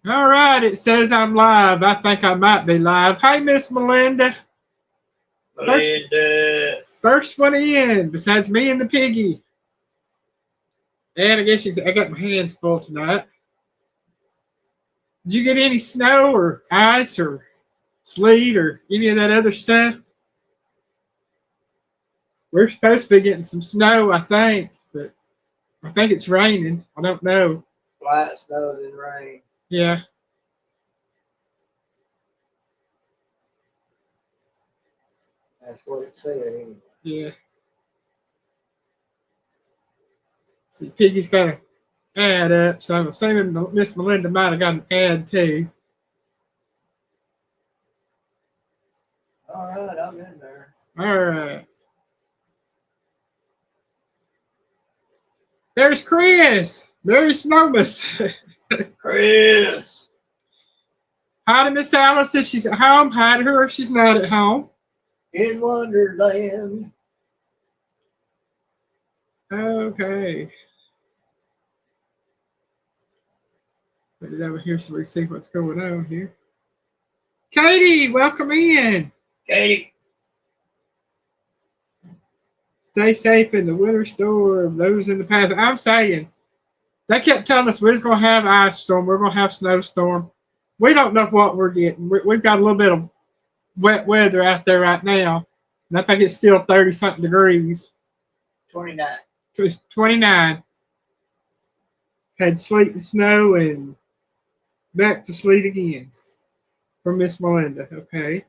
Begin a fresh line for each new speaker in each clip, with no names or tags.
All right, it says I'm live. I think I might be live. Hey, Miss Melinda. First, first one in, besides me and the piggy. And I guess I got my hands full tonight. Did you get any snow or ice or sleet or any of that other stuff? We're supposed to be getting some snow, I think, but I think it's raining. I don't know.
White snow and rain.
Yeah.
That's what it said anyway.
Yeah. See, Piggy's got an ad up, so I'm assuming Miss Melinda might have got an ad too.
All right, I'm in there.
All right. There's Chris. Merry Snowmas.
Chris.
Hi to Miss Alice if she's at home. Hi to her if she's not at home.
In Wonderland.
Okay. Put it over here so we see what's going on here. Katie, welcome in.
Katie.
Stay safe in the winter storm. Those in the path. I'm saying, they kept telling us we're just going to have ice storm. We're going to have snowstorm. We don't know what we're getting. We've got a little bit of wet weather out there right now. And I think it's still 30-something degrees.
29.
It's 29. Had sleet and snow and back to sleet again. From Miss Melinda. Okay.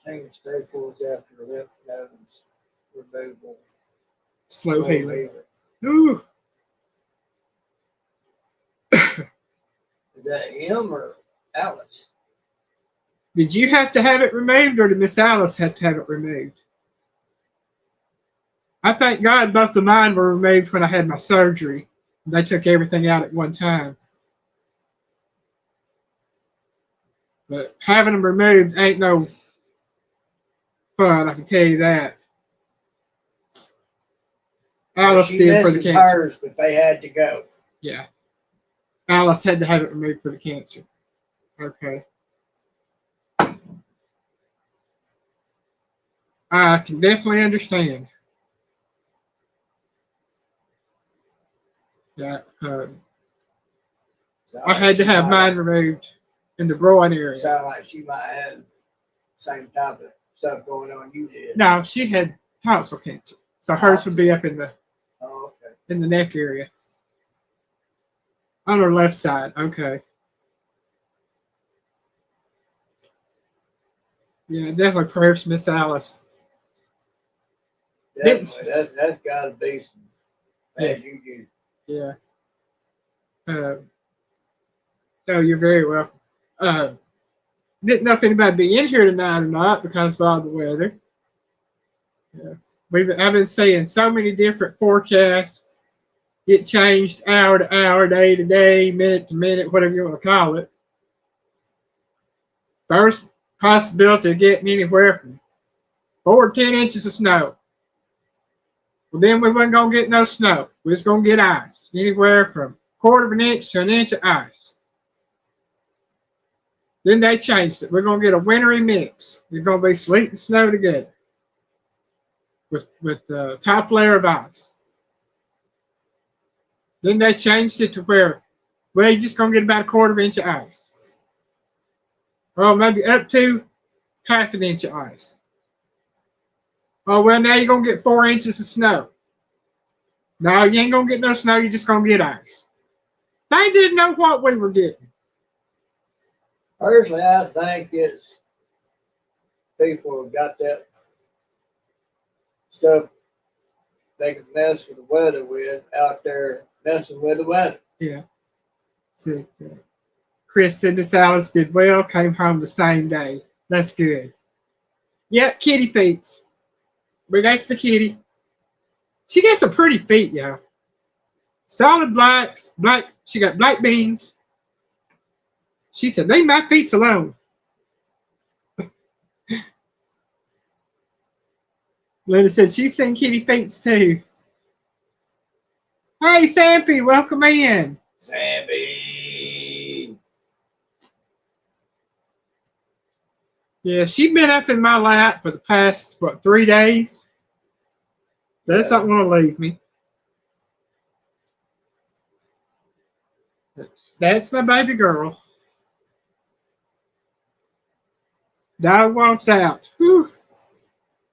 Change staples after the lymph nodes removal.
Slow healing. Ooh.
Is that him or Alice?
Did you have to have it removed or did Miss Alice have to have it removed? I thank God both of mine were removed when I had my surgery. They took everything out at one time. But having them removed ain't no fun, I can tell you that. Alice did for the cancer.
Hers, but they had to go.
Yeah. Alice had to have it removed for the cancer. Okay. I can definitely understand. Yeah. I had to have mine removed in the groin area.
Sound like she might have the same type of stuff going on you did.
No, she had tonsil cancer, so hers would be up in the in the neck area, on her left side. Okay. Yeah, definitely prayers to Miss Alice.
Definitely, that's got to be some bad juju.
Yeah. Oh, you're very welcome. Didn't know if anybody be in here tonight or not because of all the weather. Yeah. I've been seeing so many different forecasts. It changed hour to hour, day to day, minute to minute, whatever you want to call it. First possibility of getting anywhere from 4 to 10 inches of snow. Well, then we wasn't going to get no snow. We was going to get ice. Anywhere from 1/4 of an inch to an inch of ice. Then they changed it. We're going to get a wintry mix. It's going to be sleet and snow together with the top layer of ice. Then they changed it to where, well, you're just going to get about 1/4 inch of ice. Or maybe up to 1/2 inch of ice. Oh, well, now you're going to get 4 inches of snow. No, you ain't going to get no snow. You're just going to get ice. They didn't know what we were getting.
Personally, I think it's people have got that stuff they can mess with the weather with out there messing with the weather.
Yeah. See, Chris said Miss Alice did well, came home the same day. That's good. Yep, kitty feet. We got the kitty. She got some pretty feet, y'all. Solid blacks, she got black beans. She said, leave my feet alone. Linda said she's seen kitty feet too. Hey, Sampy, welcome in.
Sammy.
Yeah, she's been up in my lap for the past, 3 days? That's not want to leave me. That's my baby girl. Dog walks out. Whew.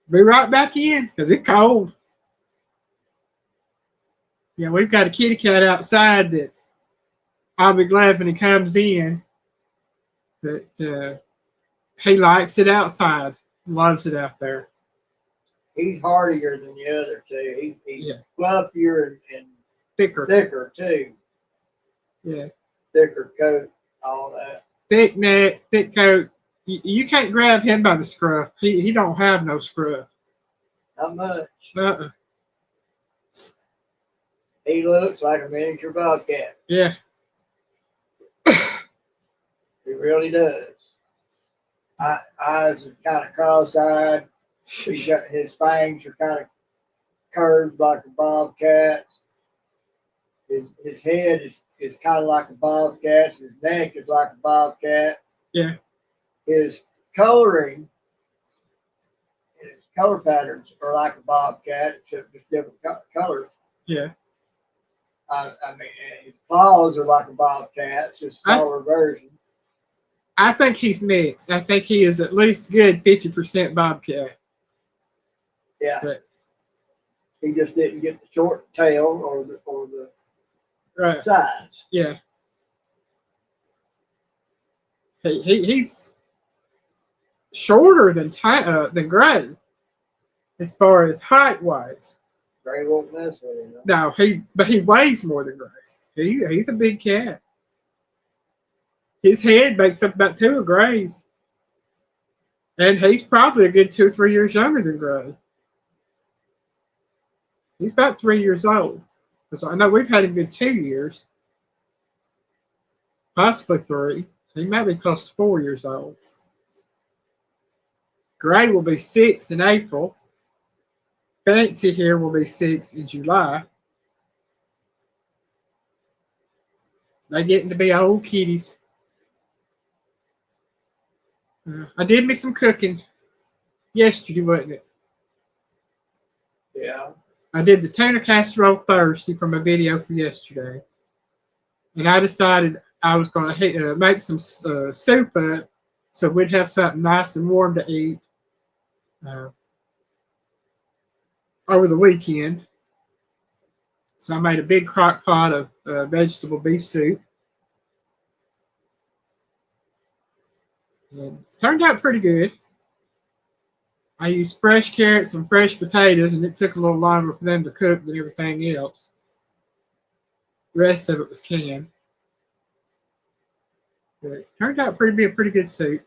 Be right back in because it's cold. Yeah, we've got a kitty cat outside that I'll be glad when he comes in. But he likes it outside, loves it out there.
He's hardier than the other two. He's
Yeah.
fluffier and
Thicker
too.
Yeah.
Thicker coat, all that.
Thick neck, thick coat. You can't grab him by the scruff. He don't have no scruff.
Not much.
Uh-uh.
He looks like a miniature bobcat.
Yeah.
He really does. Eyes are kind of cross-eyed. His fangs are kind of curved like a bobcat's. His head is kind of like a bobcat's. His neck is like a bobcat.
Yeah.
His coloring, his color patterns are like a bobcat, except just different colors.
Yeah.
I mean, his claws are like a bobcat's, just smaller version.
I think he's mixed. I think he is at least good 50% bobcat.
Yeah.
But
he just didn't get the short tail or the
right.
size.
Yeah. He's shorter than Gray as far as height wise.
Gray won't mess with him.
No, but he weighs more than Gray. He's a big cat. His head makes up about 2 of Gray's. And he's probably a good 2 or 3 years younger than Gray. He's about 3 years old. Because I know we've had him good 2 years. Possibly 3. So he might be close to 4 years old. Gray will be 6 in April. Fancy here will be 6 in July. They getting to be old kitties. I did me some cooking yesterday, wasn't it?
Yeah.
I did the tuna casserole Thursday from a video from yesterday. And I decided I was going to make some soup up so we'd have something nice and warm to eat over the weekend. So I made a big crock pot of vegetable beef soup. And turned out pretty good. I used fresh carrots and fresh potatoes, and it took a little longer for them to cook than everything else. The rest of it was canned. But it turned out to be a pretty good soup.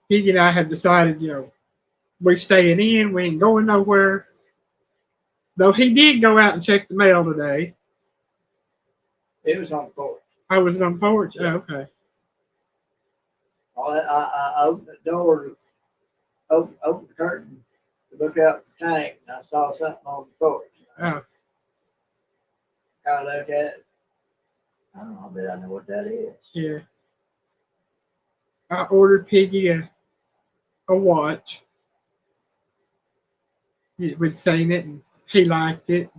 Piggy and I have decided, we're staying in, we ain't going nowhere. Though he did go out and check the mail today.
It was on the porch.
I was on the porch?
Yeah.
Oh, okay.
I opened the door, opened the curtain to look out the tank, and I saw something on the porch.
Oh.
I looked at it. I don't know, but I know what that is.
Yeah. I ordered Piggy a watch. We'd seen it, and he liked it.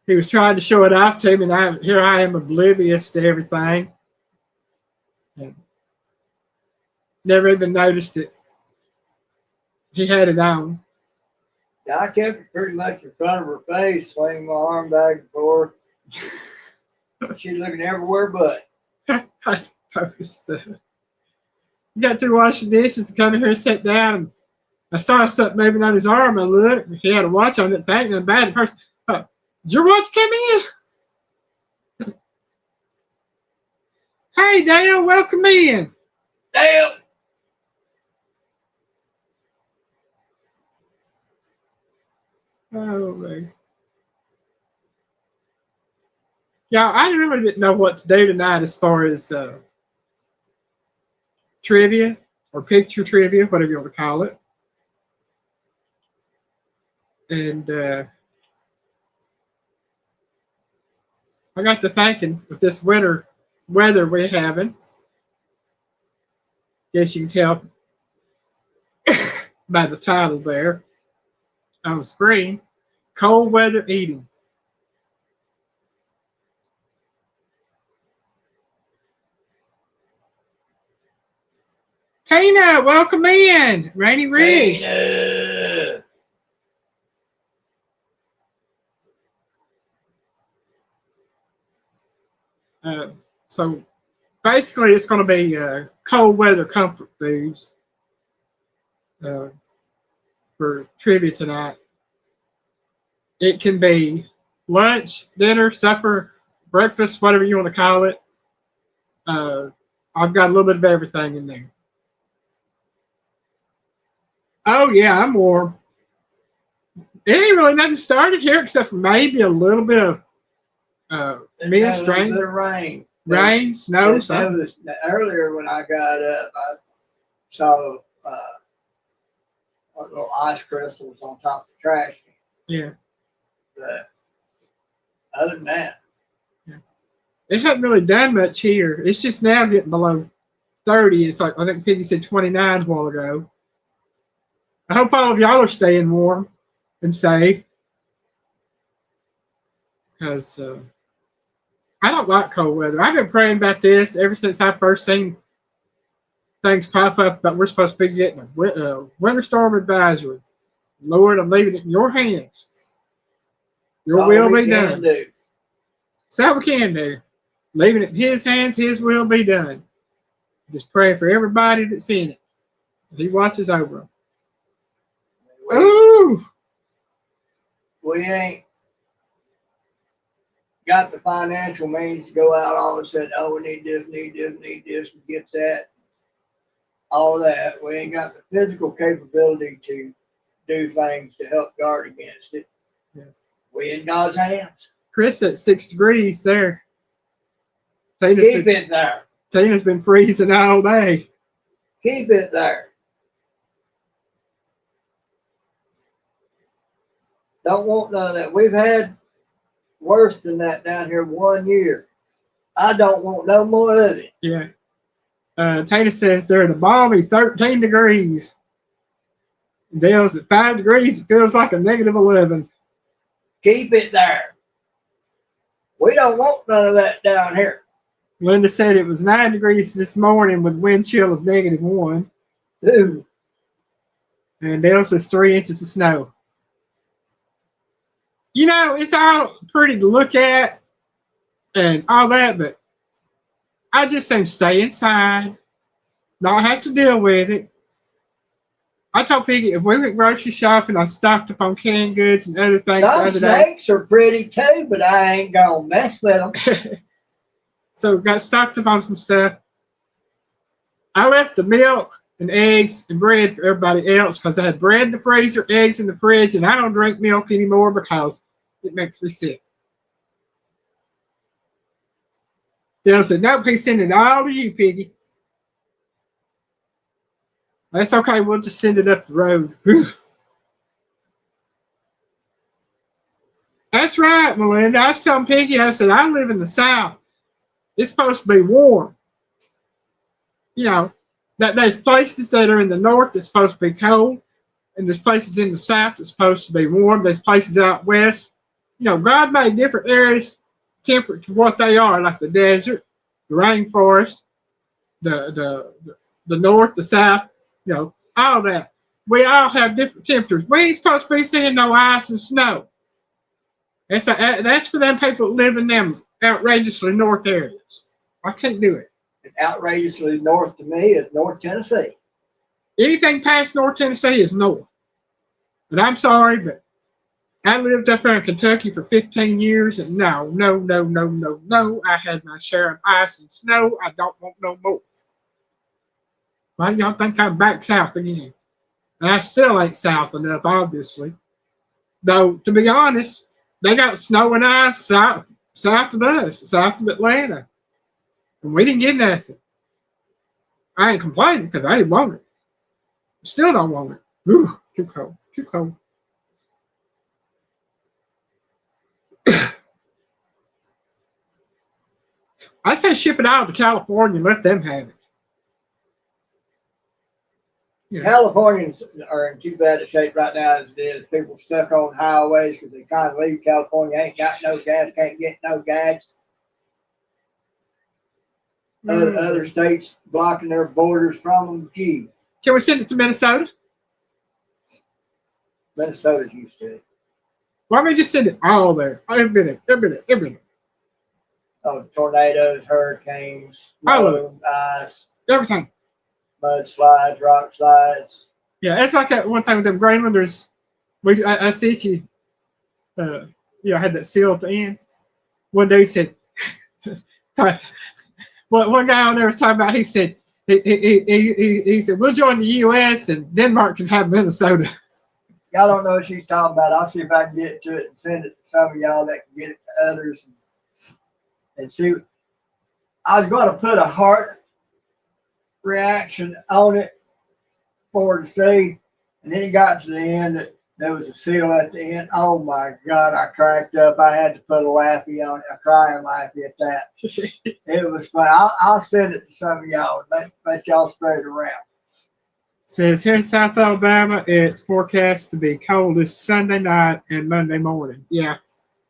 He was trying to show it off to me, and here I am oblivious to everything. And never even noticed it. He had it on.
Yeah, I kept it pretty much in front of her face, swinging my arm back and forth. She's looking everywhere but.
I noticed that. He got through washing dishes and come in here and sat down. And I saw something moving on his arm. I looked. He had a watch on it. Thank and bad at first. Did your watch come in? Hey, Dale, welcome in.
Dale!
Oh, man. Yeah, I really didn't know what to do tonight as far as trivia. or picture trivia, whatever you want to call it. And I got to thinking with this winter weather we're having. Guess you can tell by the title there on the screen. Cold weather eating. Tina, welcome in. Rainy Ridge.
Tina.
So basically, it's going to be cold weather comfort foods for trivia tonight. It can be lunch, dinner, supper, breakfast, whatever you want to call it. I've got a little bit of everything in there. Oh, yeah, I'm warm. It ain't really nothing started here except for maybe a little bit of mist, rain.
A little bit of rain.
Rain, snow,
something. Earlier when I got up, I saw little ice crystals on top of the trash can.
Yeah.
But other than that,
yeah. It hasn't really done much here. It's just now getting below 30. It's like, I think Piggy said 29 a while ago. I hope all of y'all are staying warm and safe. Because I don't like cold weather. I've been praying about this ever since I first seen things pop up that we're supposed to be getting a winter storm advisory. Lord, I'm leaving it in your hands. Your will be done. That's all we can do. Leaving it in his hands, his will be done. Just praying for everybody that's in it. He watches over them. Ooh!
We ain't got the financial means to go out all of a sudden, oh, we need this, and get that. All that. We ain't got the physical capability to do things to help guard against it.
Yeah.
We in God's hands.
Chris at 6 degrees there.
Keep it there.
Tina's been freezing all day.
Keep it there. Don't want none of that. We've had worse than that down here 1 year. I don't want no more of it.
Yeah. Tina says they're at a balmy 13 degrees. Dale's at 5 degrees. It feels like a negative 11.
Keep it there. We don't want none of that down here.
Linda said it was 9 degrees this morning with wind chill of -1.
Ooh.
And Dale says 3 inches of snow. You know, it's all pretty to look at and all that, but I just say stay inside, not have to deal with it. I told Piggy if we went grocery shopping, I stocked up on canned goods and other things.
Some snakes are pretty too, but I ain't gonna mess with them.
So got stocked up on some stuff. I left the milk and eggs and bread for everybody else because I had bread in the freezer, eggs in the fridge, and I don't drink milk anymore because it makes me sick. Dale said, nope, he's sending it all to you, Piggy. That's okay, we'll just send it up the road. That's right, Melinda. I was telling Piggy, I said, I live in the South. It's supposed to be warm. You know, that there's places that are in the north that's supposed to be cold, and there's places in the south that's supposed to be warm. There's places out west. You know, God made different areas temperate to what they are, like the desert, the rainforest, the north, the south, you know, all that. We all have different temperatures. We ain't supposed to be seeing no ice and snow. That's for them people that live in them outrageously north areas. I can't do it.
Outrageously north to me is North Tennessee.
Anything past North Tennessee is north. But I'm sorry, but I lived up there in Kentucky for 15 years, and no. I had my share of ice and snow. I don't want no more. Why do y'all think I'm back south again? And I still ain't south enough, obviously. Though, to be honest, they got snow and ice south of us, south of Atlanta. And we didn't get nothing. I ain't complaining because I didn't want it. Still don't want it. Ooh, too cold. Too cold. I say ship it out to California and let them have it. Yeah.
Californians are in too bad a shape right now as it is. People stuck on highways because they kind of leave California, ain't got no gas, can't get no gas. Other states blocking their borders from them. Gee,
Can we send it to Minnesota?
Minnesota's used to it.
Why don't we just send it all there? Everything.
Oh, tornadoes, hurricanes,
All of
snow, ice,
Everything.
mudslides, rock slides.
Yeah, it's like that one thing with them Greenlanders. I see you. I had that seal at the end. One day he said, one guy on there was talking about. He said, he said, we'll join the U.S. and Denmark can have Minnesota.
Y'all don't know what she's talking about. I'll see if I can get to it and send it to some of y'all that can get it to others. And see, I was going to put a heart reaction on it for her to see, and then it got to the end that there was a seal at the end. Oh my God, I cracked up. I had to put a laughy on it, a crying laughy at that. It was fun. I'll send it to some of y'all and let y'all spread it around.
Says here in South Alabama, it's forecast to be coldest Sunday night and Monday morning. Yeah.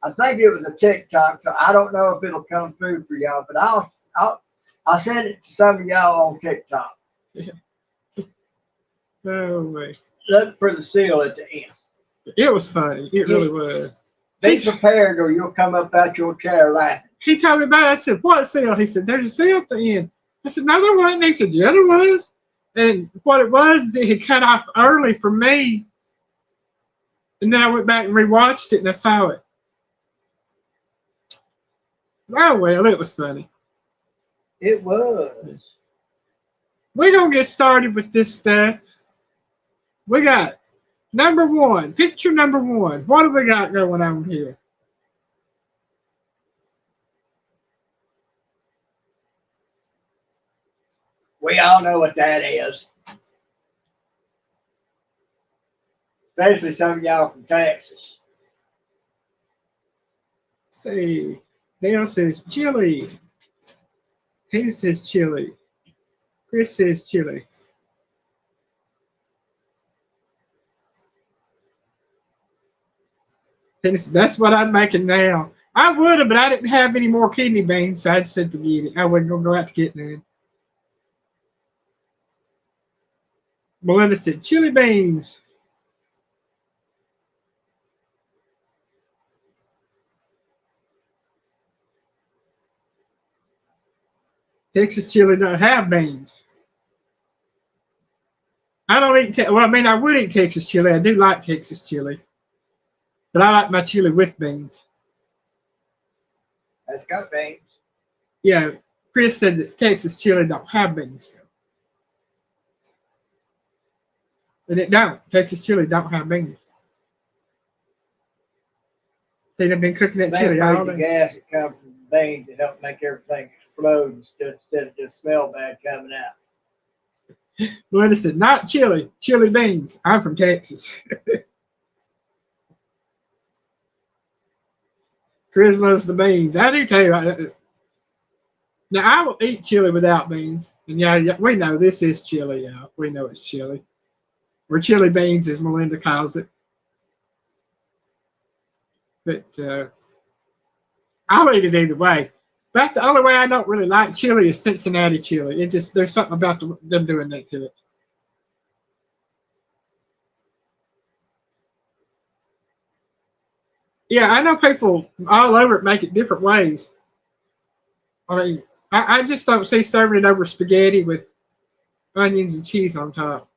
I think it was a TikTok, so I don't know if it'll come through for y'all, but I'll send it to some of y'all on TikTok.
Yeah. No way.
Look for the seal at the end.
It was funny. It really was.
Be prepared or you'll come up out your chair laughing.
He told me about it. I said, what seal? He said, there's a seal at the end. I said, no, there wasn't. He said, yeah, there was. And what it was is it had cut off early for me. And then I went back and rewatched it and I saw it. Oh, well, it was funny.
It was.
We're going to get started with this stuff. We got number one, picture number one. What do we got going on here?
We all know what that is. Especially some of y'all from Texas.
Let's see. Dale says chili. Tina says chili. Chris says chili. That's what I'm making now. I would have, but I didn't have any more kidney beans, so I just said forget it. I wasn't going to go out to get none. Melinda said chili beans. Texas chili don't have beans. I don't eat, well, I mean, I would eat Texas chili. I do like Texas chili. But I like my chili with beans.
That's got beans.
Yeah, Chris said that Texas chili don't have beans. And it don't. Texas chili don't have beans. They've been cooking that chili all
The
day.
gas that comes from the beans to help make everything explode instead of just smell bad coming out.
Melinda said, not chili, chili beans. I'm from Texas. Chris loves the beans. I do too. Now, I will eat chili without beans. And yeah, we know this is chili, y'all. We know it's chili. Or chili beans, as Melinda calls it. But I'll eat it either way. But the only way I don't really like chili is Cincinnati chili. It just, there's something about them doing that to it. Yeah, I know people all over it make it different ways. I mean, I just don't see serving it over spaghetti with onions and cheese on top.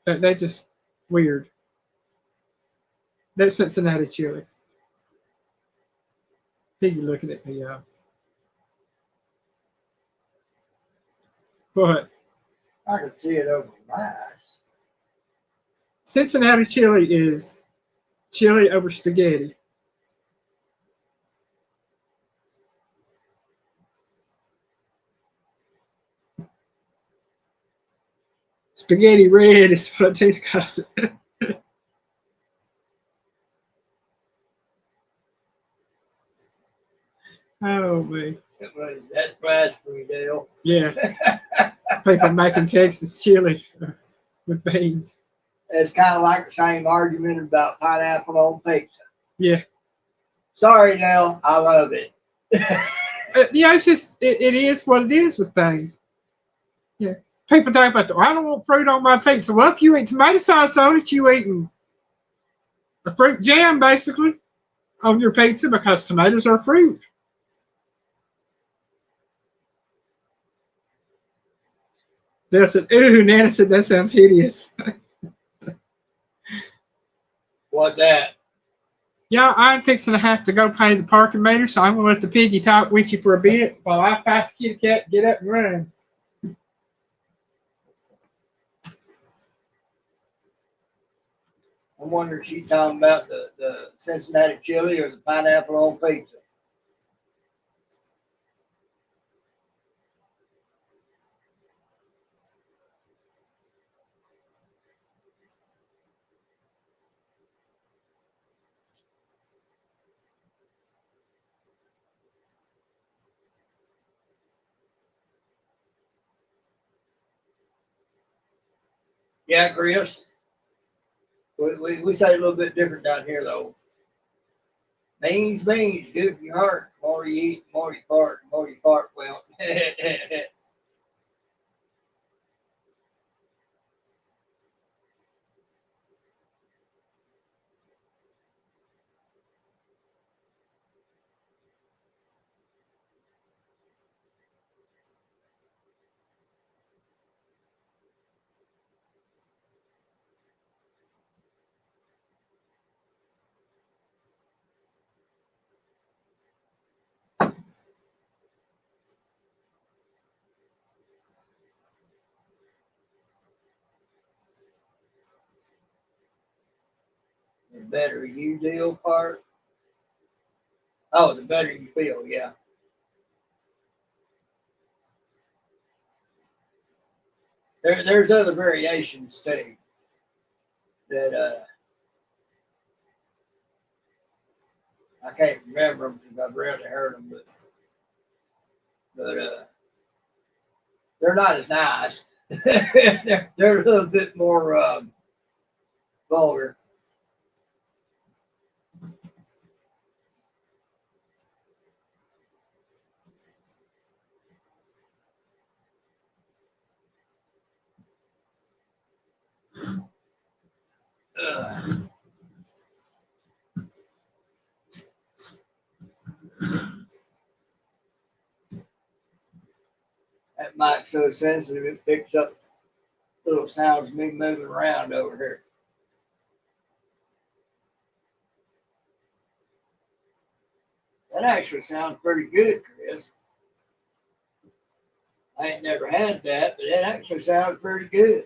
That's just weird. That's Cincinnati chili. You're looking at me, y'all. What?
I can see it over my eyes.
Cincinnati chili is chili over spaghetti. spaghetti red is what I do because oh man.
That's blasphemy, Dale.
Yeah. People making Texas chili with beans.
It's kind of like the same argument about pineapple on pizza.
Yeah.
Sorry, Dale. I love it.
Yeah, it's just it is what it is with things. Yeah. People talk about I don't want fruit on my pizza. Well, if you eat tomato sauce on it, you eating a fruit jam basically on your pizza because tomatoes are fruit. They said, ooh, Nana said that sounds hideous.
What's that?
Yeah, I'm fixing to have to go pay the parking meter, so I'm gonna let the piggy talk with you for a bit while I fight the kitty cat, get up and run.
I wonder if she's talking about the Cincinnati chili or the pineapple on pizza. Yeah, Chris. We say a little bit different down here, though. Beans, good for your heart. The more you eat, the more you fart. The more you fart, well. The better you deal part. Oh, the better you feel, yeah. There's other variations too that I can't remember them because I've rarely heard them, but they're not as nice. They're a little bit more vulgar. That mic's so sensitive it picks up little sounds of me moving around over here. That actually sounds pretty good, Chris. I ain't never had that, but it actually sounds pretty good.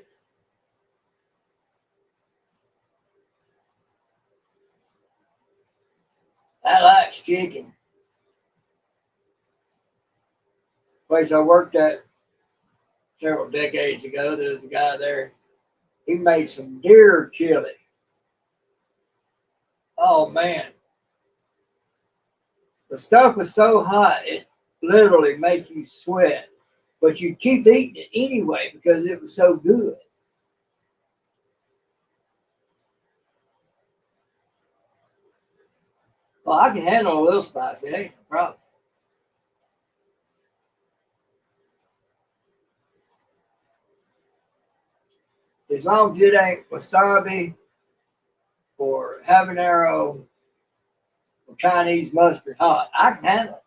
I like chicken. Place I worked at several decades ago, there was a guy there. He made some deer chili. Oh man, the stuff was so hot it literally made you sweat, but you keep eating it anyway because it was so good. Well, I can handle a little spicy, it ain't no problem. As long as it ain't wasabi or habanero or Chinese mustard hot, I can handle it.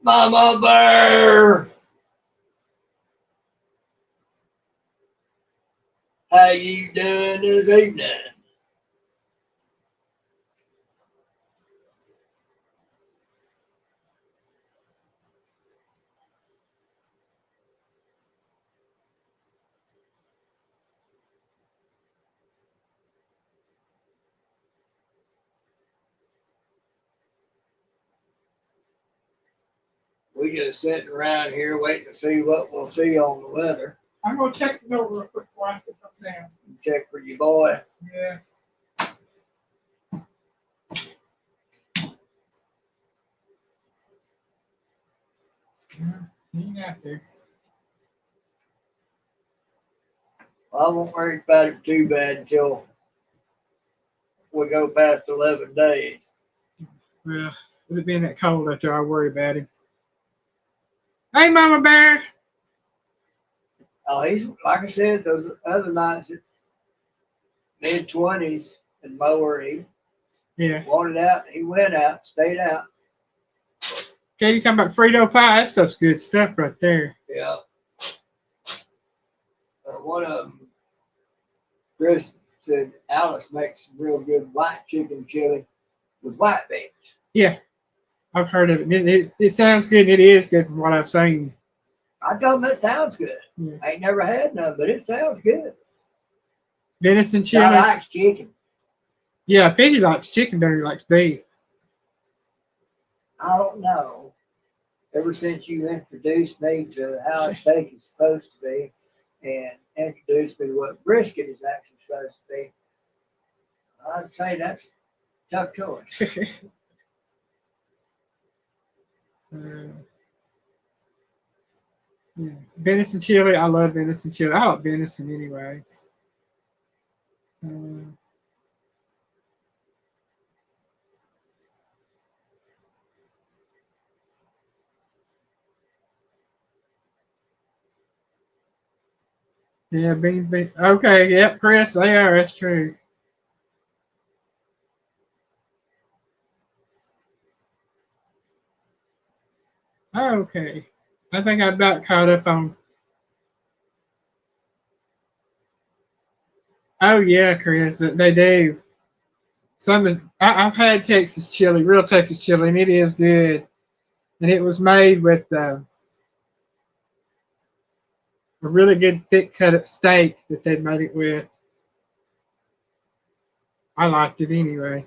Mama Bear, how you doing this evening? We just sitting around here waiting to see what we'll see on the weather.
I'm gonna check the door real quick before I sit down.
Check for your boy.
Yeah. He ain't out there.
Well, I won't worry about it too bad until we go past 11 days.
Well, with it being that cold out there, I worry about him. Hey, Mama Bear.
Oh, he's, like I said, those other nights at mid-20s and mower, he
Yeah.
wanted out. He went out, stayed out.
Katie talking about Frito pie. That stuff's good stuff right there.
Yeah. One of them, Chris said Alice makes some real good white chicken chili with white beans.
Yeah. I've heard of it. It sounds good. It is good from what I've seen.
I told him it sounds good.
Yeah.
I ain't never had none, but it sounds good.
Venison chili.
I like chicken.
Yeah, Piggy likes chicken better than he likes beef.
I don't know. Ever since you introduced me to how a steak is supposed to be and introduced me to what brisket is actually supposed to be, I'd say that's a tough choice.
Yeah. Venison chili. I love venison chili. I like venison anyway. Yeah, beans. Okay, yep, Chris, they are. That's true. Okay. I think I about caught up on. Oh yeah, Chris, they do. I've had Texas chili, real Texas chili, and it is good. And it was made with a really good thick cut of steak that they made it with. I liked it anyway.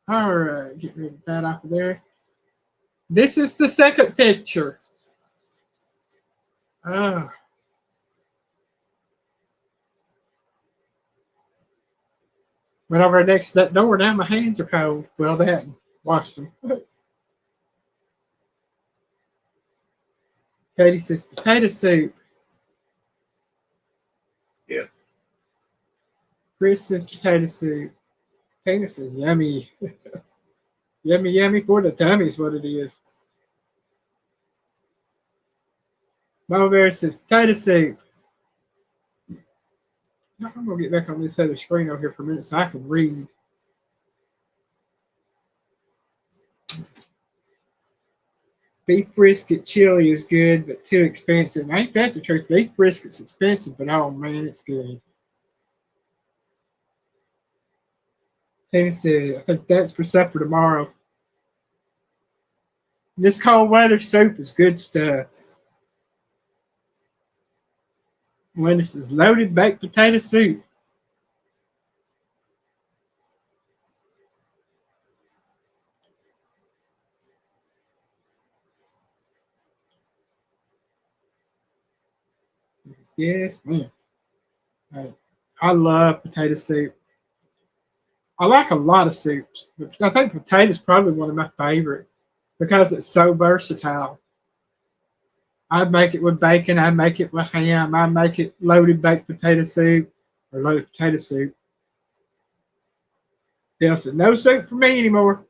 All right, get rid of that off of there. This is the second picture. Oh. Went over next to that door. Now my hands are cold. Well, they hadn't washed them. Katie says potato soup.
Yeah.
Chris says potato soup. Tina says yummy. Yummy, yummy for the tummy is what it is. Mama Bear says potato soup. I'm going to get back on this other screen over here for a minute so I can read. Beef brisket chili is good, but too expensive. Ain't that the truth? Beef brisket's expensive, but oh man, it's good. Tina said, I think that's for supper tomorrow. This cold weather soup is good stuff. When this is loaded baked potato soup. Yes, man. I love potato soup. I like a lot of soups, but I think potato is probably one of my favorite because it's so versatile. I'd make it with bacon. I'd make it with ham. I'd make it loaded baked potato soup or loaded potato soup. Dale said, no soup for me anymore.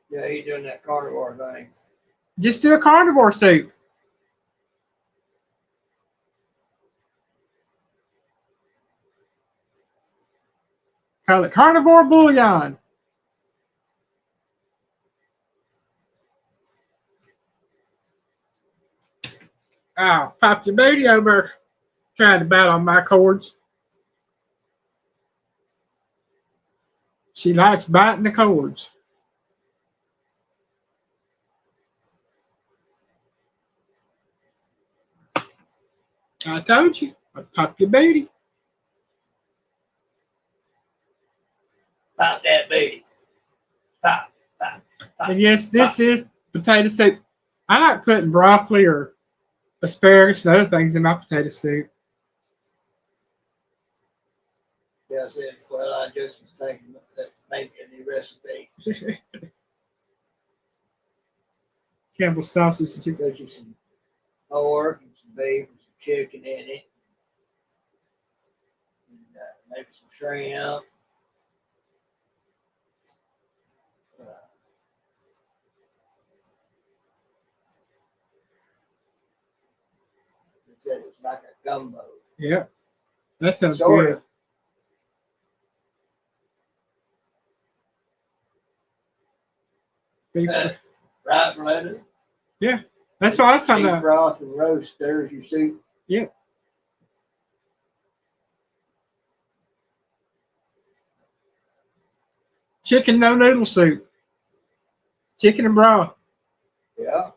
Yeah, he's doing that carnivore thing.
Just do a carnivore soup. Call it carnivore bouillon. Ow, pop your booty over trying to bat on my cords. She likes biting the cords. I told you, I'd pop your booty.
Pop that baby. Pop, pop, pop.
And yes, this is potato soup. I like putting broccoli or asparagus and other things in my potato soup.
Yeah, I said, well, I just was thinking that maybe a new recipe.
Campbell's sausage and chicken.
Put you some pork and some beef and some chicken in it. And maybe some shrimp. It said it's like a gumbo.
Yep. That sounds
Sort
good.
of.
Beef.
Right, Melinda?
Yeah. That's what I was talking
Beef
about.
broth and roast. There's your soup.
Yep. Chicken no noodle soup. Chicken and broth.
Yeah.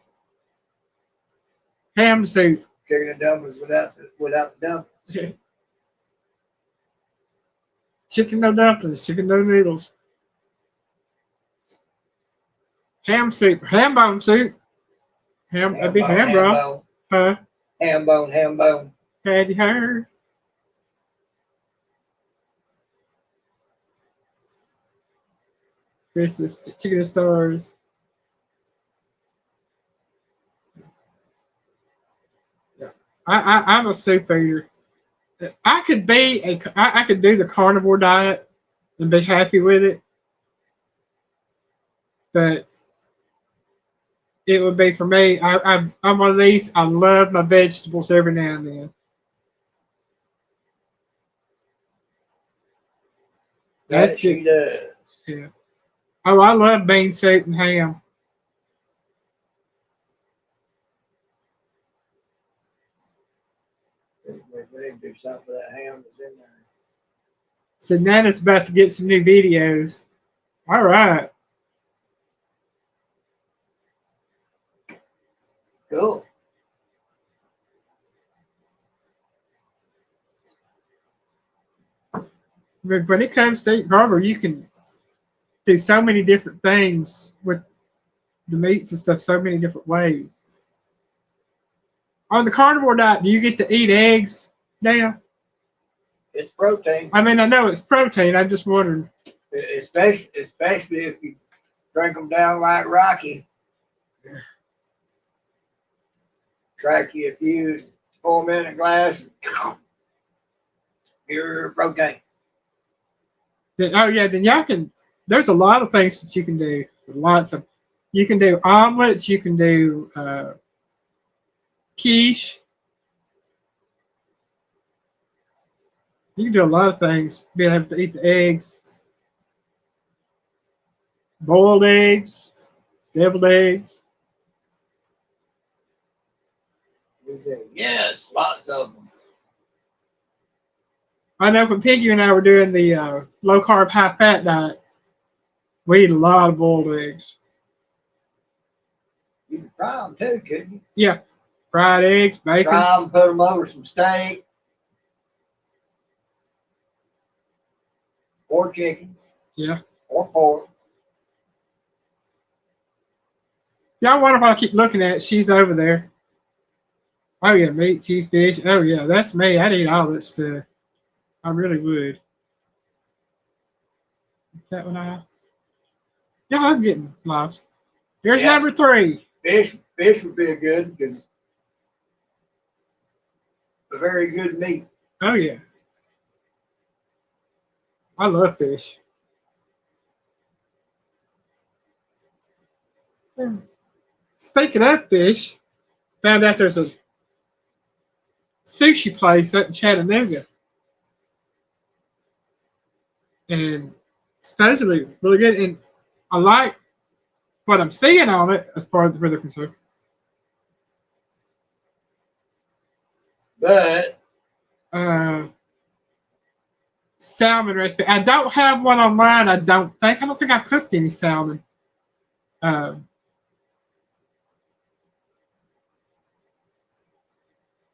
Ham soup.
Chicken and dumplings without the dumplings.
Chicken no dumplings. Chicken no noodles. Ham soup. Ham bone soup. That'd be ham broth. Huh?
Ham bone.
Have you heard? This is chicken and stars. Yeah. I'm a soup eater. I could do the carnivore diet and be happy with it, but it would be for me. I'm one of these. I love my vegetables every now and then. That's
she
good.
does.
Yeah. Oh, I love bean soup and ham.
We need to do something for that ham that's in there.
So Nana's about to get some new videos. All right.
Cool.
But when it comes to eating carnivore, you can do so many different things with the meats and stuff, so many different ways. On the carnivore diet, do you get to eat eggs now?
It's protein.
I mean, I know it's protein. I'm just wondering.
Especially if you drink them down like Rocky. Crack you a few 4-minute glass. Your protein.
Oh yeah, then y'all can. There's a lot of things that you can do. Lots of. You can do omelets. You can do quiche. You can do a lot of things. Being able to eat the eggs, boiled eggs, deviled eggs.
He said, yes, lots of them.
I know when Piggy and I were doing the low carb, high fat diet, we eat a lot of boiled eggs.
You can fry them too, couldn't you?
Yeah, fried eggs, bacon.
Fry them, put them over some steak or chicken.
Yeah.
Or pork.
Y'all wonder what I keep looking at? She's over there. Oh yeah, meat, cheese, fish. Oh yeah, that's me. I'd eat all that stuff. I really would. Is that what I? Yeah, I'm getting lost. Here's number 3.
Fish would be good because a very good meat.
Oh yeah. I love fish. Speaking of fish, found out there's a sushi place up in Chattanooga. And supposedly really good. And I like what I'm seeing on it as far as where they're concerned.
But
Salmon recipe. I don't have one online. I don't think I've cooked any salmon. I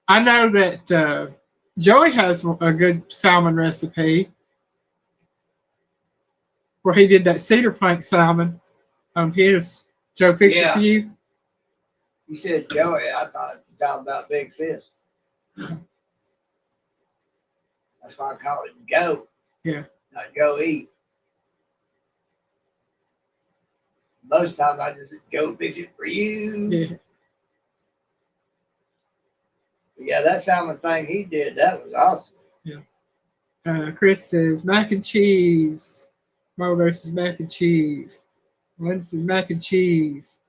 know that Joey has a good salmon recipe. where he did that cedar plank salmon on his. Joe fix it for
Yeah.
you?
You said Joey. I thought you were talking about Big Fist. That's why I call it Go.
Yeah.
Not Go Eat. Most times I just go fix it for you.
Yeah.
But yeah, that salmon thing he did, that was awesome.
Chris says mac and cheese. Margo says mac and cheese. Linda says mac and cheese.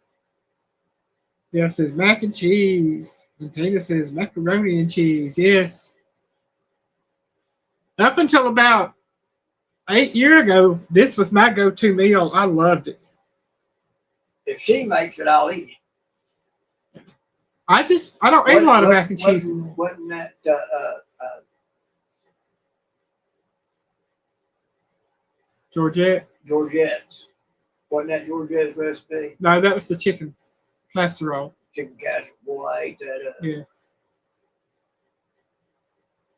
Dale says mac and cheese. And Tina says macaroni and cheese. Yes. Up until about 8 years ago, this was my go-to meal. I loved it.
If she makes it, I'll eat it.
I don't eat a lot of mac and cheese anymore.
Wasn't that Georgette's? Wasn't that Georgette's recipe?
No, that was the chicken casserole.
Chicken casserole. Boy, I ate that up.
Yeah.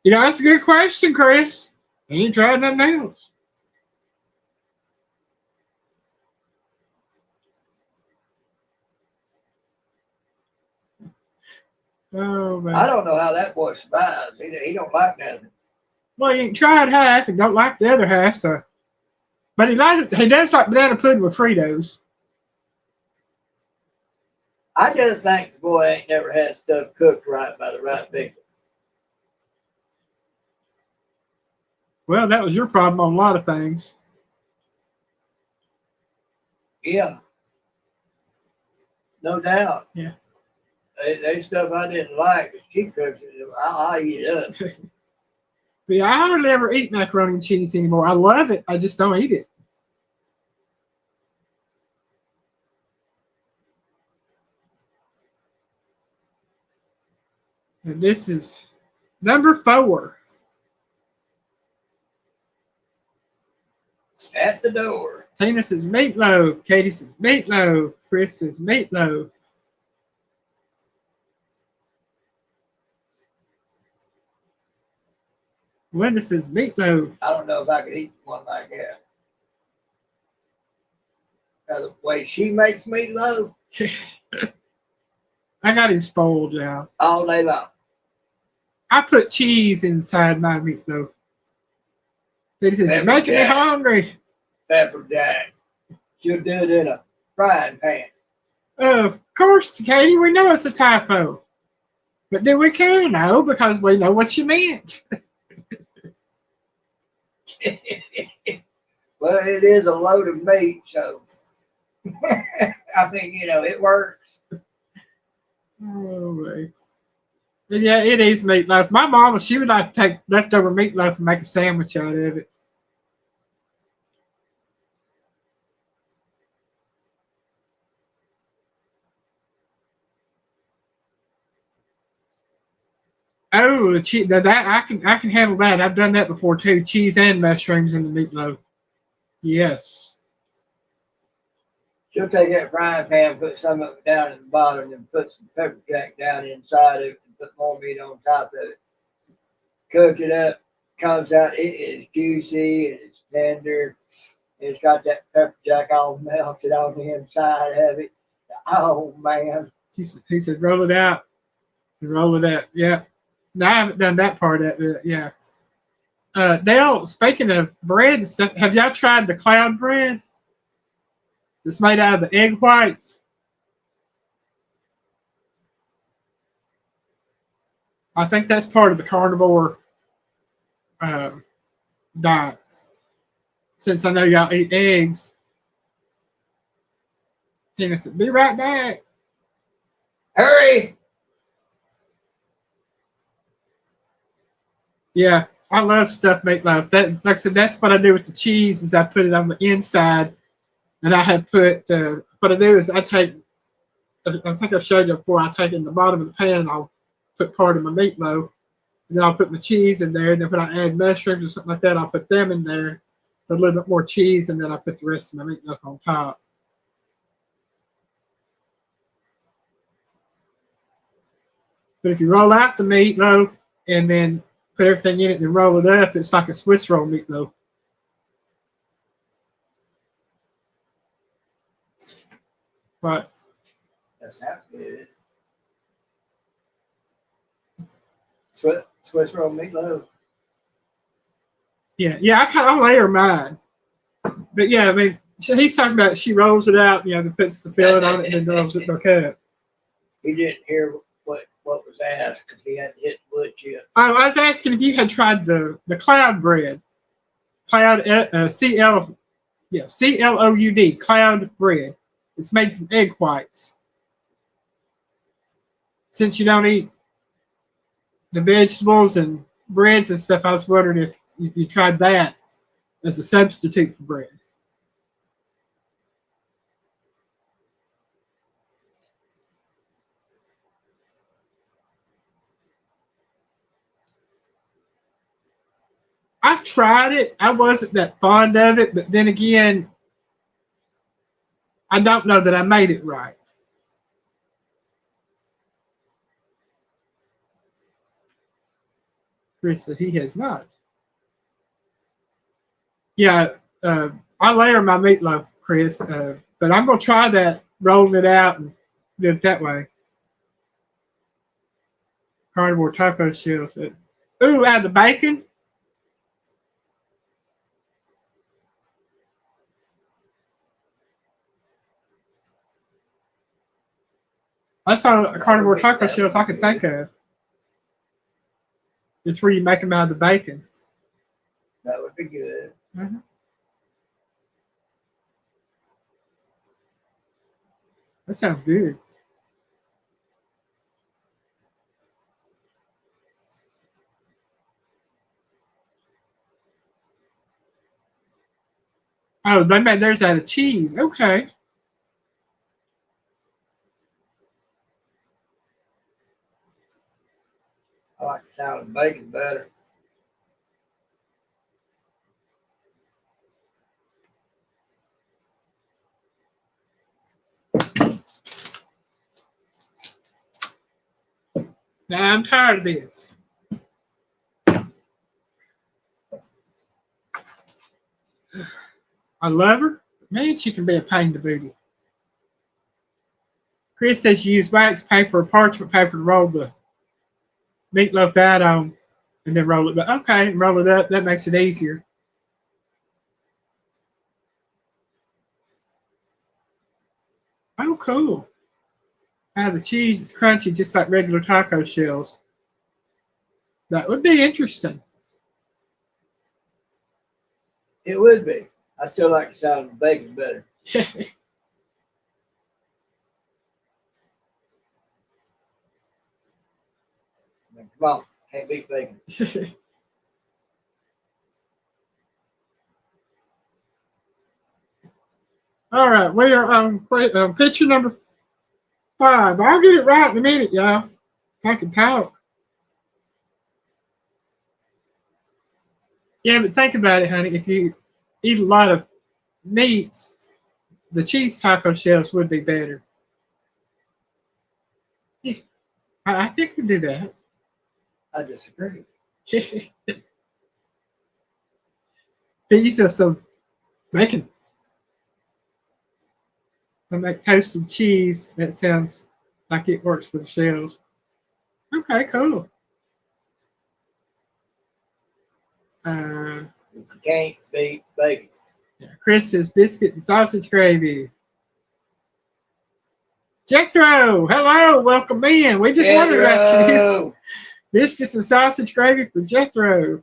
You know, that's a good question, Chris. You ain't tried nothing else. Oh, man.
I don't know how that boy survives. He don't like nothing.
Well, he ain't tried half and don't like the other half, so. But he does like banana pudding with Fritos.
I just think the boy ain't never had stuff cooked right by the right people.
Well, that was your problem on a lot of things.
Yeah. No doubt.
Yeah.
There's stuff I didn't like, but she cooks it. I'll eat it up.
But yeah, I hardly ever eat macaroni and cheese anymore. I love it. I just don't eat it. And this is number 4.
At the door.
Tina says meatloaf. Katie says meatloaf. Chris says meatloaf. Linda says meatloaf.
I don't know if I could eat one like that. Now, the way she makes meatloaf,
I got him spoiled now.
all day long.
I put cheese inside my meatloaf. He says, you're making me hungry.
Pepper jack. She'll do it in a frying pan.
Of course, Katie, we know it's a typo. But do we care? No, because we know what you meant.
Well, it is a load of meat, so I mean, it works.
Oh, man. But yeah, it is meatloaf. My mama, she would like to take leftover meatloaf and make a sandwich out of it. Oh, that I can handle that. I've done that before too. Cheese and mushrooms in the meatloaf. Yes.
She'll take that frying pan, put some of it down in the bottom, and put some pepper jack down inside of it, and put more meat on top of it. Cook it up, comes out. It is juicy and it's tender. It's got that pepper jack all melted on the inside of it. Oh man!
He said, roll it out. Roll it out. Yeah. No, I haven't done that part of it. Yeah. Dale, speaking of bread and stuff, have y'all tried the cloud bread? It's made out of the egg whites. I think that's part of the carnivore diet. Since I know y'all eat eggs. Tina said, be right back.
Hurry!
Yeah, I love stuffed meatloaf. That, like I said, that's what I do with the cheese. Is I put it on the inside, and I have put. What I do is I take. I think I've showed you before. I take it in the bottom of the pan, and I'll put part of my meatloaf, and then I'll put my cheese in there. And then when I add mushrooms or something like that, I'll put them in there, put a little bit more cheese, and then I put the rest of my meatloaf on top. But if you roll out the meatloaf and then put everything in it and roll it up, it's like a Swiss roll meatloaf. But
That sounds good. Swiss roll meatloaf.
yeah, I kind of layer mine. But yeah, I mean, he's talking about she rolls it out, puts the filling on it, and then rolls it in the cup.
He didn't hear what was asked because he had to hit wood chip.
I was asking if you had tried the cloud bread, cloud CLOUD cloud bread. It's made from egg whites. Since you don't eat the vegetables and breads and stuff, I was wondering if you tried that as a substitute for bread. I've tried it. I wasn't that fond of it, but then again, I don't know that I made it right. Chris said he has not. Yeah, I layer my meatloaf, Chris, but I'm going to try that, rolling it out and do it that way. Carnivore taco shells. Ooh, add the bacon. That's all carnivore taco shells I could think of. It's where you make them out of the bacon.
That would be good.
Mm-hmm. That sounds good. Oh, they made theirs out of cheese. Okay.
I like the sound of bacon better.
Now I'm tired of this. I love her. Man, she can be a pain to booty. Chris says you use wax paper or parchment paper to roll the meatloaf out on and then roll it back. Okay, roll it up. That makes it easier. Oh, cool. The cheese is crunchy just like regular taco shells. That would be interesting.
It would be. I still like the sound of bacon better. I mean, come on, can't beat bacon.
All right, we are on picture number 5. I'll get it right in a minute, y'all. I can talk. Yeah, but think about it, honey. If you eat a lot of meats, the cheese taco shells would be better. Yeah, I think we do that.
I disagree.
These are some bacon. Some that toasted cheese. That sounds like it works for the shells. Okay, cool.
You can't beat bacon.
Yeah, Chris says biscuit and sausage gravy. Jethro, hello, welcome in. We just wondered about you. Biscuits and sausage gravy for Jethro.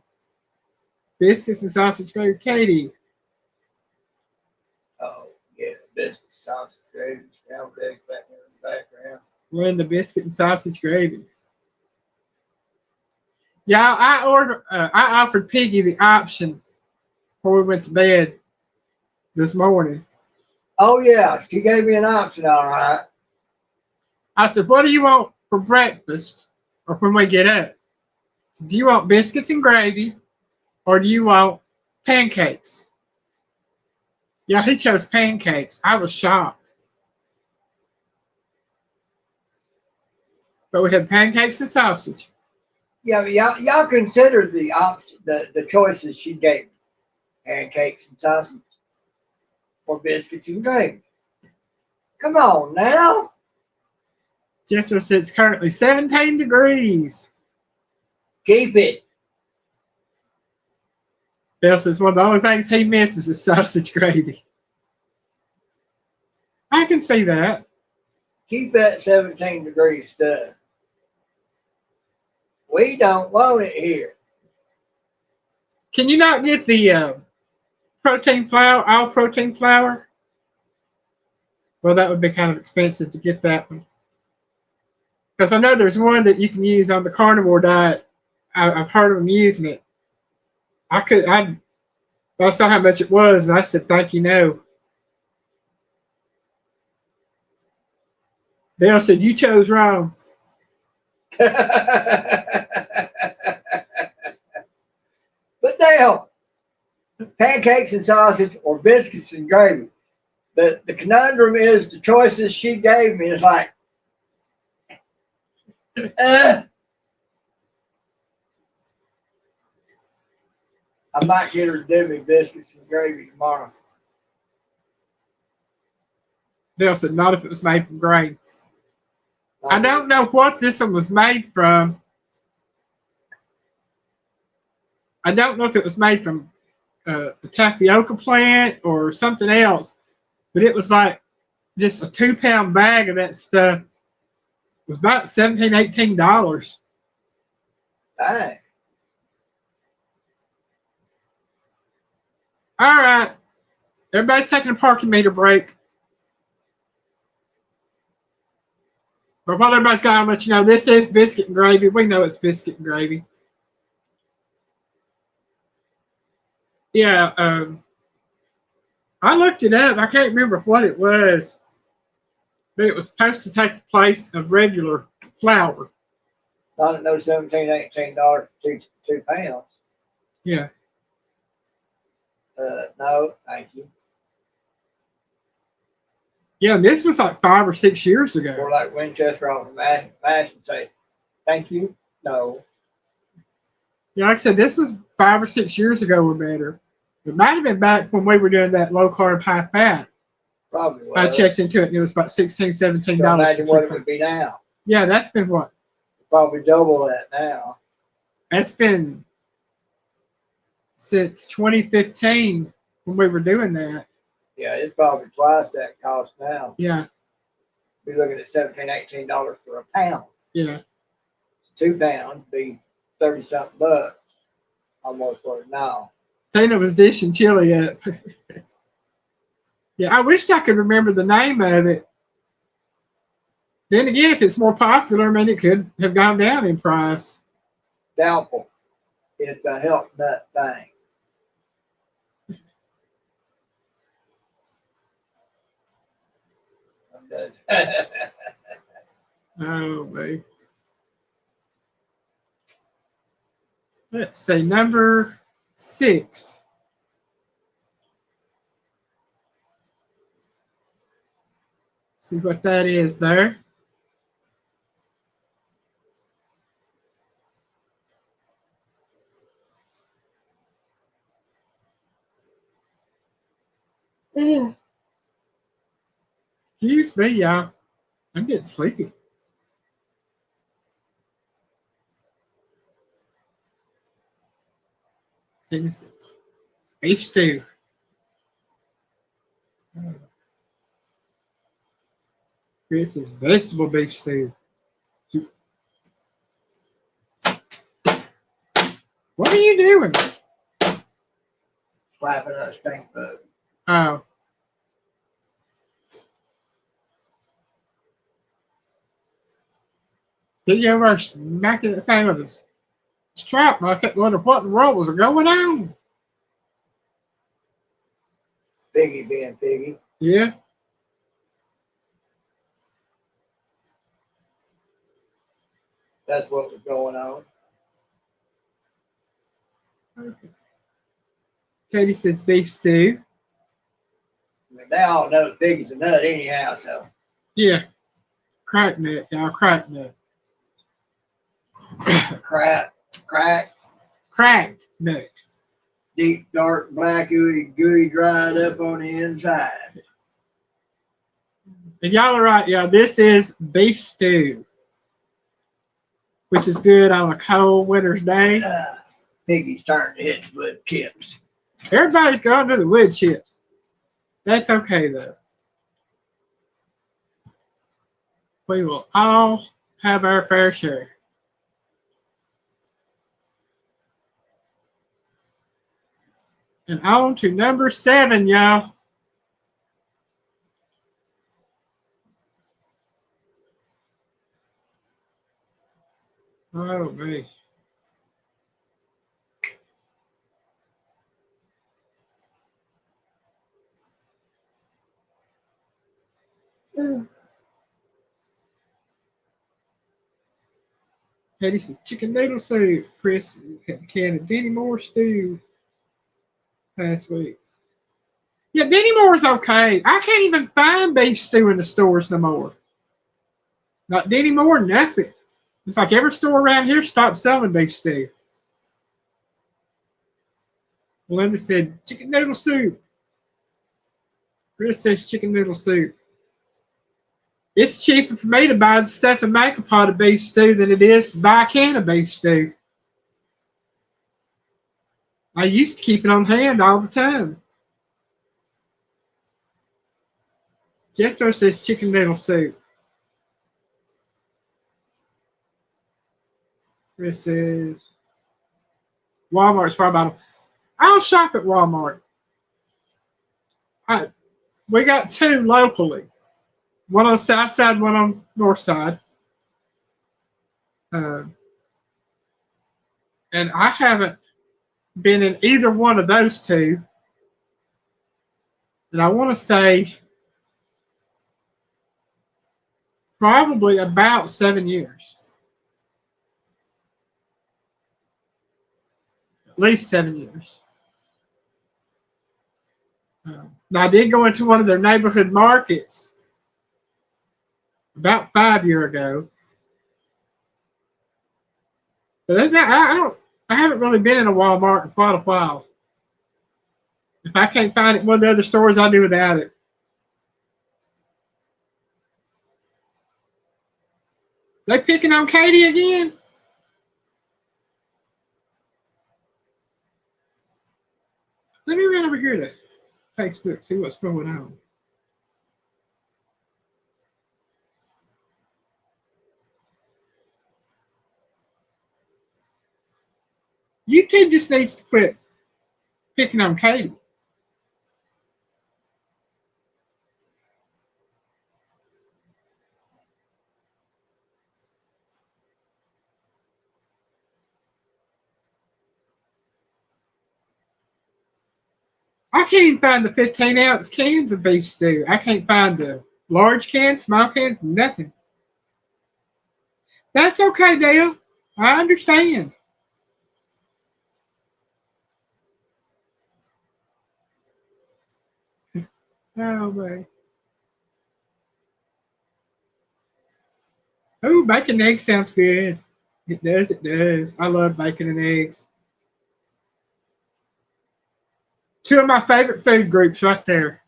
Biscuits and sausage gravy, Katie.
Oh, yeah, biscuit, sausage, gravy, scrambled eggs back in the background.
We're in the biscuit and sausage gravy. Yeah, I offered Piggy the option before we went to bed this morning.
Oh, yeah, she gave me an option, all right.
I said, what do you want for breakfast or when we get up? So, do you want biscuits and gravy or do you want pancakes? Yeah, he chose pancakes. I was shocked. But we had pancakes and sausage.
Yeah, but y'all considered the option, the choices she gave me. Pancakes and sausage or biscuits and gravy. Come on now.
Jethro said it's currently 17 degrees.
Keep it.
Bill says one of the only things he misses is sausage gravy. I can see that.
Keep that 17 degree stuff. We don't want it here.
Can you not get the protein flour, all protein flour? Well, that would be kind of expensive to get that one. Because I know there's one that you can use on the carnivore diet. I've heard of them using it. I saw how much it was, and I said, thank you, no. Dale said, you chose wrong.
But Dale, pancakes and sausage or biscuits and gravy. The conundrum is the choices she gave me is like, I might get her to do me biscuits and gravy tomorrow.
Dale said, not if it was made from grain. I don't know what this one was made from. I don't know if it was made from the tapioca plant or something else, but it was like just a 2-pound bag of that stuff. It was about $17, $18.
Dang.
All right. Everybody's taking a parking meter break. But while everybody's got, I'll let you know, this is biscuit and gravy. We know it's biscuit and gravy. Yeah, I looked it up. I can't remember what it was. But it was supposed to take the place of regular flour.
I don't know, $17, $18 for 2 pounds.
Yeah.
No, thank you.
Yeah, this was like 5 or 6 years ago.
Or like Winchester off the mash and say, thank you, no.
Yeah, like I said, this was 5 or 6 years ago or better. It might have been back when we were doing that low carb, high fat.
Probably was.
I checked into it and it was about $16, $17.
So imagine what it would be now.
Yeah, that's been what?
Probably double that now.
That's been since 2015 when we were doing that.
Yeah, it's probably twice that cost now.
Yeah.
We're looking at $17, $18 for a pound.
Yeah.
2 pounds be 30-something bucks. Almost what it now.
Tina was dishing chili up. Yeah, I wish I could remember the name of it. Then again, if it's more popular, I mean, it could have gone down in price.
Doubtful. It's a health nut thing.
Oh, babe. Let's say number 6. See what that is there. Excuse me, y'all. I'm getting sleepy. Innocence. Beef stew. This is vegetable beef stew. What are you doing?
Slapping a stink bug.
Oh. Did you ever smacking the thing with his strap? And I kept wondering what in the world was going on.
Piggy being piggy.
Yeah.
That's what was going on.
Okay. Katie says beef stew.
I mean, they all know piggy's a nut anyhow, so.
Yeah. Crack nut, y'all. Crack nut.
Crack.
Nut.
Deep, dark, black, gooey, dried up on the inside.
And y'all are right, y'all. This is beef stew, which is good on a cold winter's day.
Piggy's starting to hit the wood chips.
Everybody's going to the wood chips. That's okay, though. We will all have our fair share. And on to number 7, y'all. Oh, me. Eddie says chicken noodle soup. Chris had a can of Denny Moore stew last week. Yeah, Denny Moore's okay. I can't even find beef stew in the stores no more. Not Denny Moore, nothing. It's like every store around here stopped selling beef stew. Melinda said chicken noodle soup. Chris says chicken noodle soup. It's cheaper for me to buy the stuff and make a pot of beef stew than it is to buy a can of beef stew. I used to keep it on hand all the time. Jethro says chicken noodle soup. Chris says Walmart's probably bottom. I'll shop at Walmart. We got 2 locally. One on the south side, one on the north side. And I haven't been in either one of those 2. And I want to say probably about 7 years. At least 7 years. Now, I did go into one of their neighborhood markets about 5 years ago. But I haven't really been in a Walmart in quite a while. If I can't find it in one of the other stores, I'll do without it. They picking on Katie again? Let me run over here to Facebook, see what's going on. YouTube just needs to quit picking on Katie. I can't even find the 15-ounce cans of beef stew. I can't find the large cans, small cans, nothing. That's okay, Dale. I understand. Oh, man. Oh, bacon and eggs sounds good. It does, it does. I love bacon and eggs. 2 of my favorite food groups right there.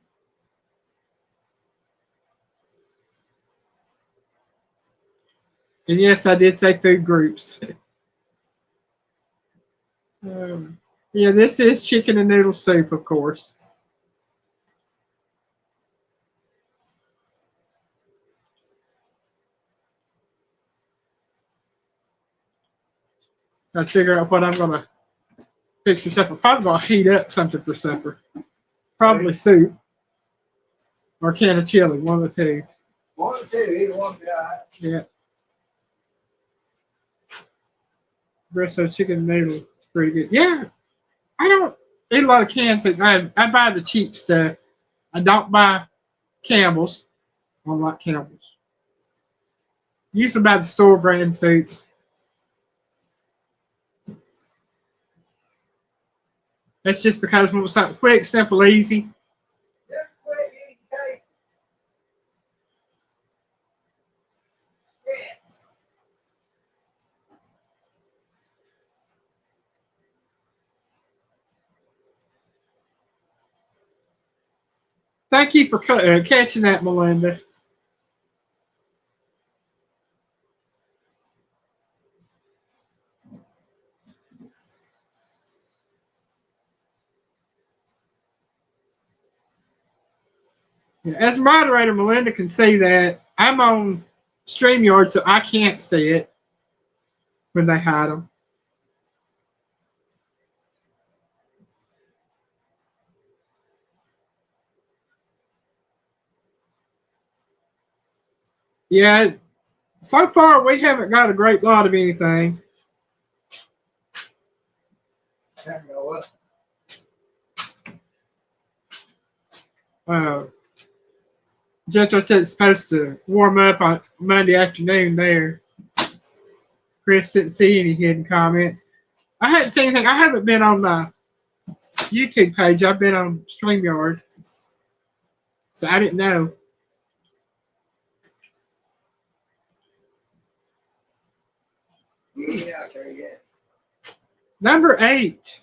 And yes, I did say food groups. Yeah, this is chicken and noodle soup, of course. Gotta figure out what I'm gonna fix for supper. Probably gonna heat up something for supper. Probably soup or a can of chili, one of the 2.
One or 2, either one be all right.
Yeah. Breast chicken and noodle is pretty good. Yeah, I don't eat a lot of canned soup. I buy the cheap stuff. I don't buy Campbell's. I don't like Campbell's. Usually buy the store brand soups. That's just because when it's something quick, simple, easy.
Yeah, quick, easy, cake. Yeah.
Thank you for catching that, Melinda. Yeah, as moderator, Melinda can see that. I'm on StreamYard, so I can't see it when they hide them. Yeah, so far we haven't got a great lot of anything. Jetro said it's supposed to warm up on Monday afternoon there. Chris didn't see any hidden comments. I hadn't seen anything. I haven't been on the YouTube page. I've been on StreamYard. So I didn't know.
Yeah, there you go.
Number 8.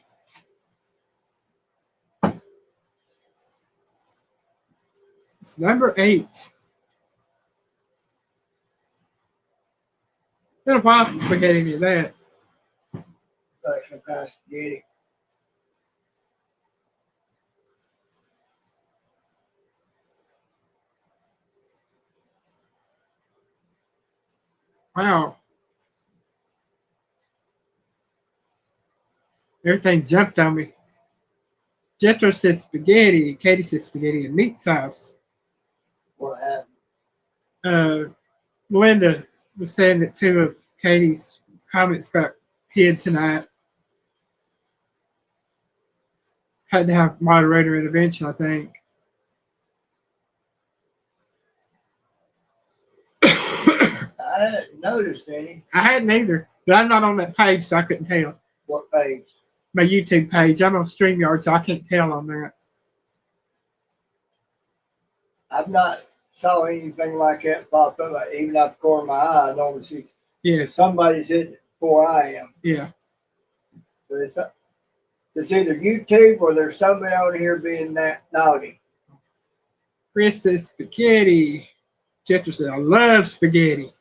It's number 8. Been a while since we had any of that.
Like some kind of spaghetti.
Wow. Everything jumped on me. Jetro said spaghetti. Katie said spaghetti and meat sauce.
What happened?
Melinda was saying that 2 of Katie's comments got hid tonight. Had to have moderator intervention, I think.
I hadn't noticed any.
I hadn't either, but I'm not on that page, so I couldn't tell.
What page?
My YouTube page. I'm on StreamYard, so I can't tell on that.
I've not saw anything like that pop up. Like, even out the corner of my eye, I normally see somebody's hitting it before I am.
Yeah.
So it's either YouTube or there's somebody out here being that naughty.
Chris says spaghetti. Jetro said, I love spaghetti.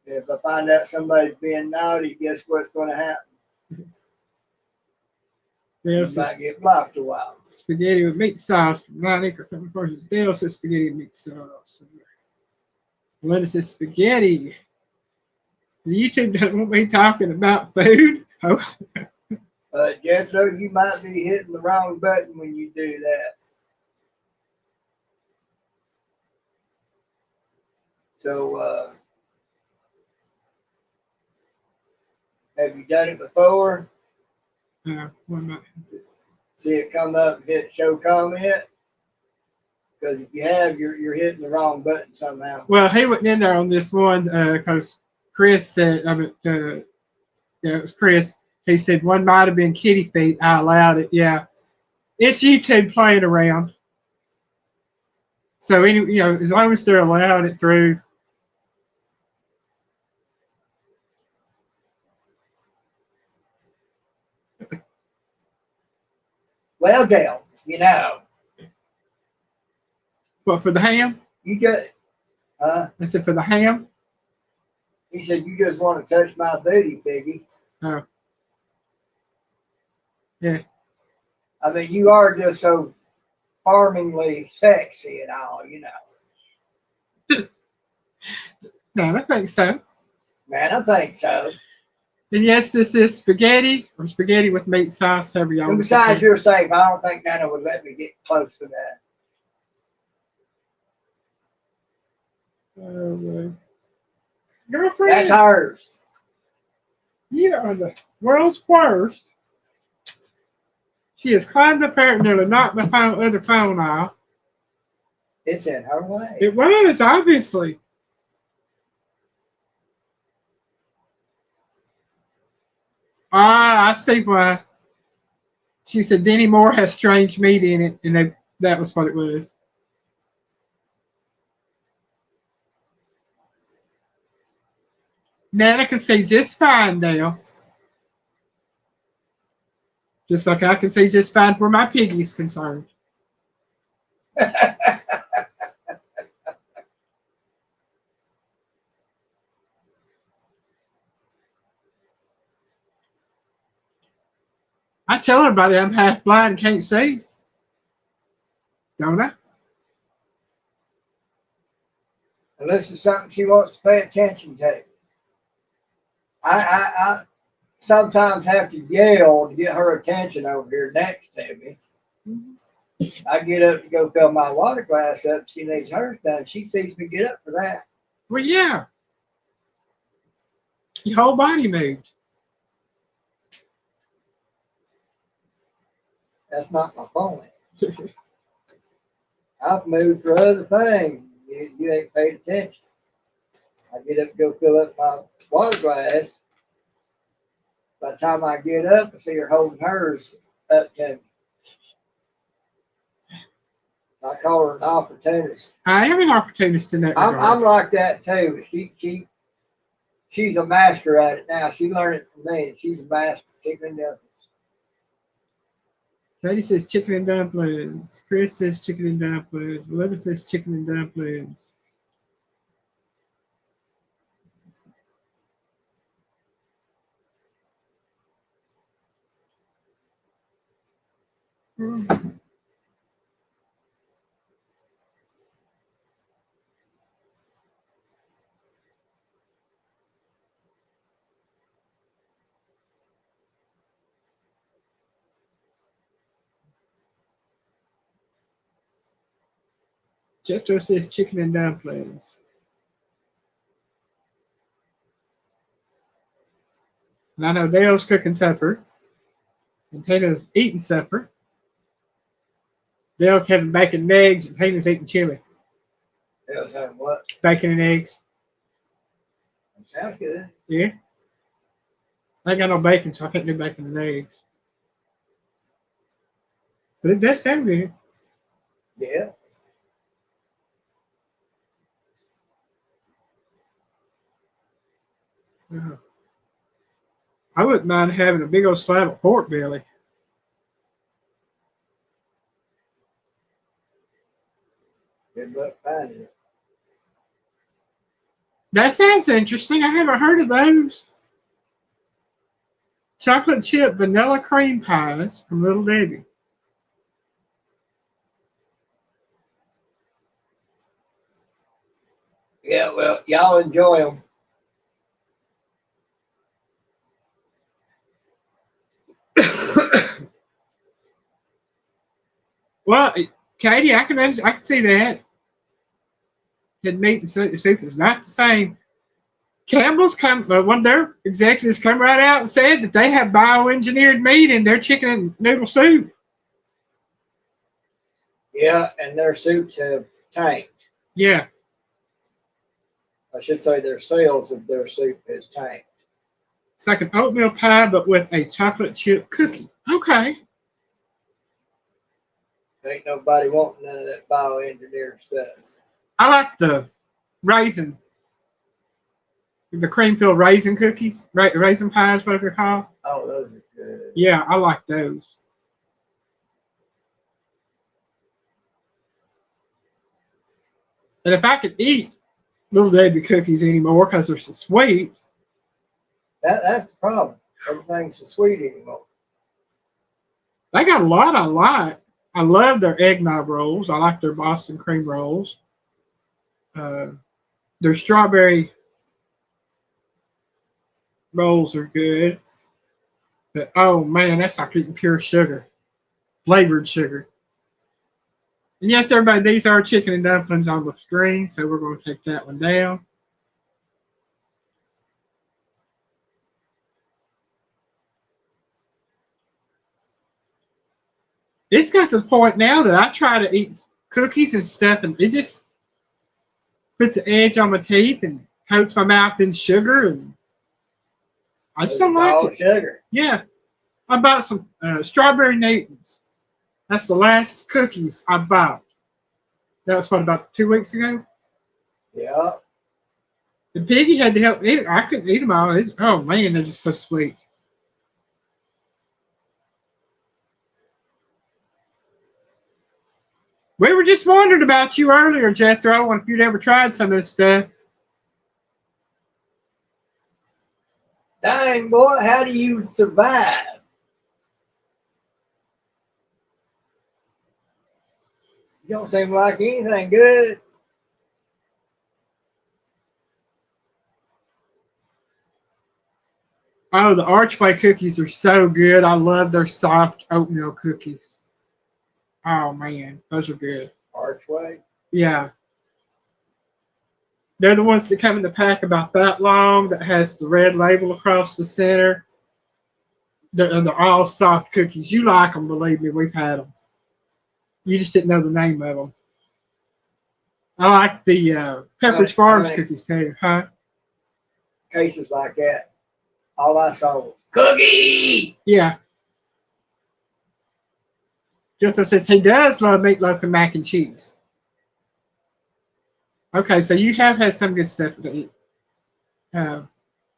If I find out somebody's being naughty, guess what's going to happen? You might get blocked a while.
Spaghetti with meat sauce from 9 Acre Family Farms. Dale says spaghetti and meat sauce. Melinda says spaghetti. The YouTube doesn't want me talking about food. Oh.
Jetro, you might be hitting the wrong button when you do that. So, have you done it before? See it come up and hit show comment? Because if you have, you're hitting the wrong button somehow.
Well, he went in there on this one because Chris said, it was Chris. He said one might have been kitty feet. I allowed it. Yeah. It's YouTube playing around. So, as long as they're allowing it through.
Well, Dale,
What, for the ham?
You got,
I said for the ham?
He said, you just want to touch my booty, Piggy.
Oh. Yeah.
I mean, you are just so farmingly sexy and all,
No, I think so.
Man, I think so.
And yes, this is spaghetti or spaghetti with meat sauce, however y'all.
And besides, you're safe. I don't think Nana would let me get close to that.
Girlfriend,
that's hers.
You are the world's worst. She has climbed up there and nearly knocked my other phone off.
It's in her way.
It was, obviously. I see why. She said Denny Moore has strange meat in it, and that was what it was. Nana can see just fine, Dale. Just like I can see just fine where my piggy's concerned. I tell everybody I'm half blind and can't see. Don't I?
unless it's something she wants to pay attention to. I sometimes have to yell to get her attention over here next to me. I get up to go fill my water glass up. She needs hers done. She sees me get up for that.
Well, yeah. Your whole body moved.
That's not my point. I've moved for other things. You ain't paid attention. I get up to go fill up my water glass. By the time I get up, I see her holding hers up to me. I call her an opportunist.
I am an opportunist in that regard.
I'm like that too. She's a master at it now. She learned it from me. She's a master. Chicken and dumplings.
Katie says chicken and dumplings. Chris says chicken and dumplings. Olivia says chicken and dumplings. Jethro says chicken and dumplings. And I know Dale's cooking supper. And Tina's eating supper. Dale's having bacon and eggs, and Tina's eating chili.
Dale's having what?
Bacon and eggs.
That sounds good.
Yeah. I ain't got no bacon, so I can't do bacon and eggs. But it does sound good.
Yeah.
I wouldn't mind having a big old slab of pork belly.
Good luck finding it.
That sounds interesting. I haven't heard of those. Chocolate chip vanilla cream pies from Little Debbie.
Yeah, well, y'all enjoy them.
Well, Katie, I can see that. The meat and soup is not the same. Campbell's one of their executives come right out and said that they have bioengineered meat in their chicken and noodle soup.
Yeah, and their soups have tanked.
Yeah.
I should say their sales of their soup has tanked.
It's like an oatmeal pie, but with a chocolate chip cookie. Okay.
Ain't nobody wanting none of that bioengineered stuff.
I like the raisin, the cream filled raisin cookies, raisin pies, what they're called.
Oh, those are good.
Yeah, I like those. And if I could eat Little Debbie cookies anymore because they're so sweet.
That's the problem. Everything's so sweet anymore.
They got a lot I like. I love their eggnog rolls. I like their Boston cream rolls. Their strawberry rolls are good. But oh man, that's like eating pure sugar, flavored sugar. And yes, everybody, these are chicken and dumplings on the screen, so we're going to take that one down. It's got to the point now that I try to eat cookies and stuff, and it just puts an edge on my teeth and coats my mouth in sugar, and I just don't like it.
Sugar.
Yeah, I bought some strawberry Newtons. That's the last cookies I bought. That was what, about 2 weeks ago?
Yeah.
The piggy had to help eat it. I couldn't eat them all. Oh man, they're just so sweet. We were just wondering about you earlier, Jethro, and if you'd ever tried some of this stuff.
Dang, boy, how do you survive? You don't seem like anything good.
Oh, the Archway cookies are so good. I love their soft oatmeal cookies. Oh man, those are good.
Archway.
Yeah. They're the ones that come in the pack about that long that has the red label across the center. They're all soft cookies. You like them, believe me. We've had them. You just didn't know the name of them. I like the Pepperidge
How
Farms
many
cookies too, huh?
cases like that? All I saw was cookie.
Yeah. Justin says he does love meatloaf and mac and cheese. Okay, so you have had some good stuff to eat. Uh,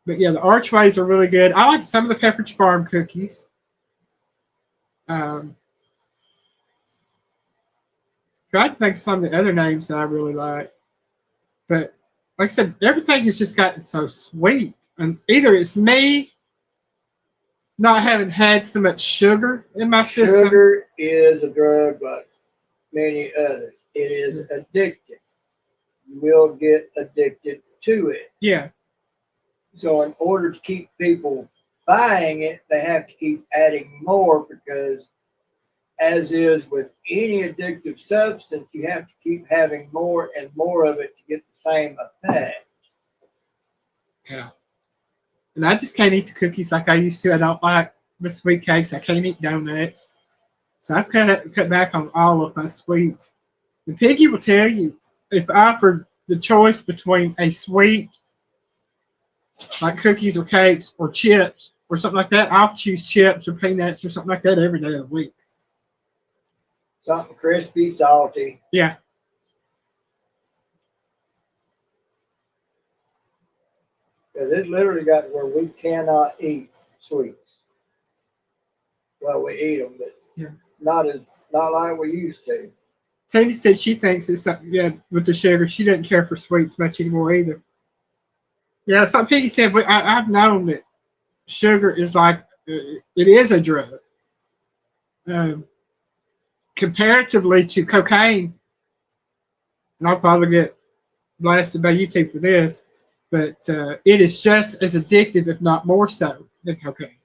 but yeah, the Archways are really good. I like some of the Pepperidge Farm cookies. Um, Try to think of some of the other names that I really like. But like I said, everything has just gotten so sweet. And either it's me not having had so much sugar in my system.
Sugar is a drug like many others. It is addictive. You will get addicted to it.
Yeah.
So in order to keep people buying it, they have to keep adding more because as is with any addictive substance, you have to keep having more and more of it to get the same effect.
Yeah. And I just can't eat the cookies like I used to. I don't like the sweet cakes. I can't eat donuts. So I've cut back on all of my sweets. The piggy will tell you if offered the choice between a sweet like cookies or cakes or chips or something like that, I'll choose chips or peanuts or something like that every day of the week.
Something crispy, salty.
Yeah.
Because it literally got to where we cannot eat sweets. Well, we eat them, but
Yeah.
not like we used to.
Tony said she thinks it's something, yeah, with the sugar. She doesn't care for sweets much anymore either. Yeah, it's like Piggy said, I've known that sugar is like, it is a drug. Um, Comparatively to cocaine, and I'll probably get blasted by YouTube for this, but it is just as addictive, if not more so, than cocaine.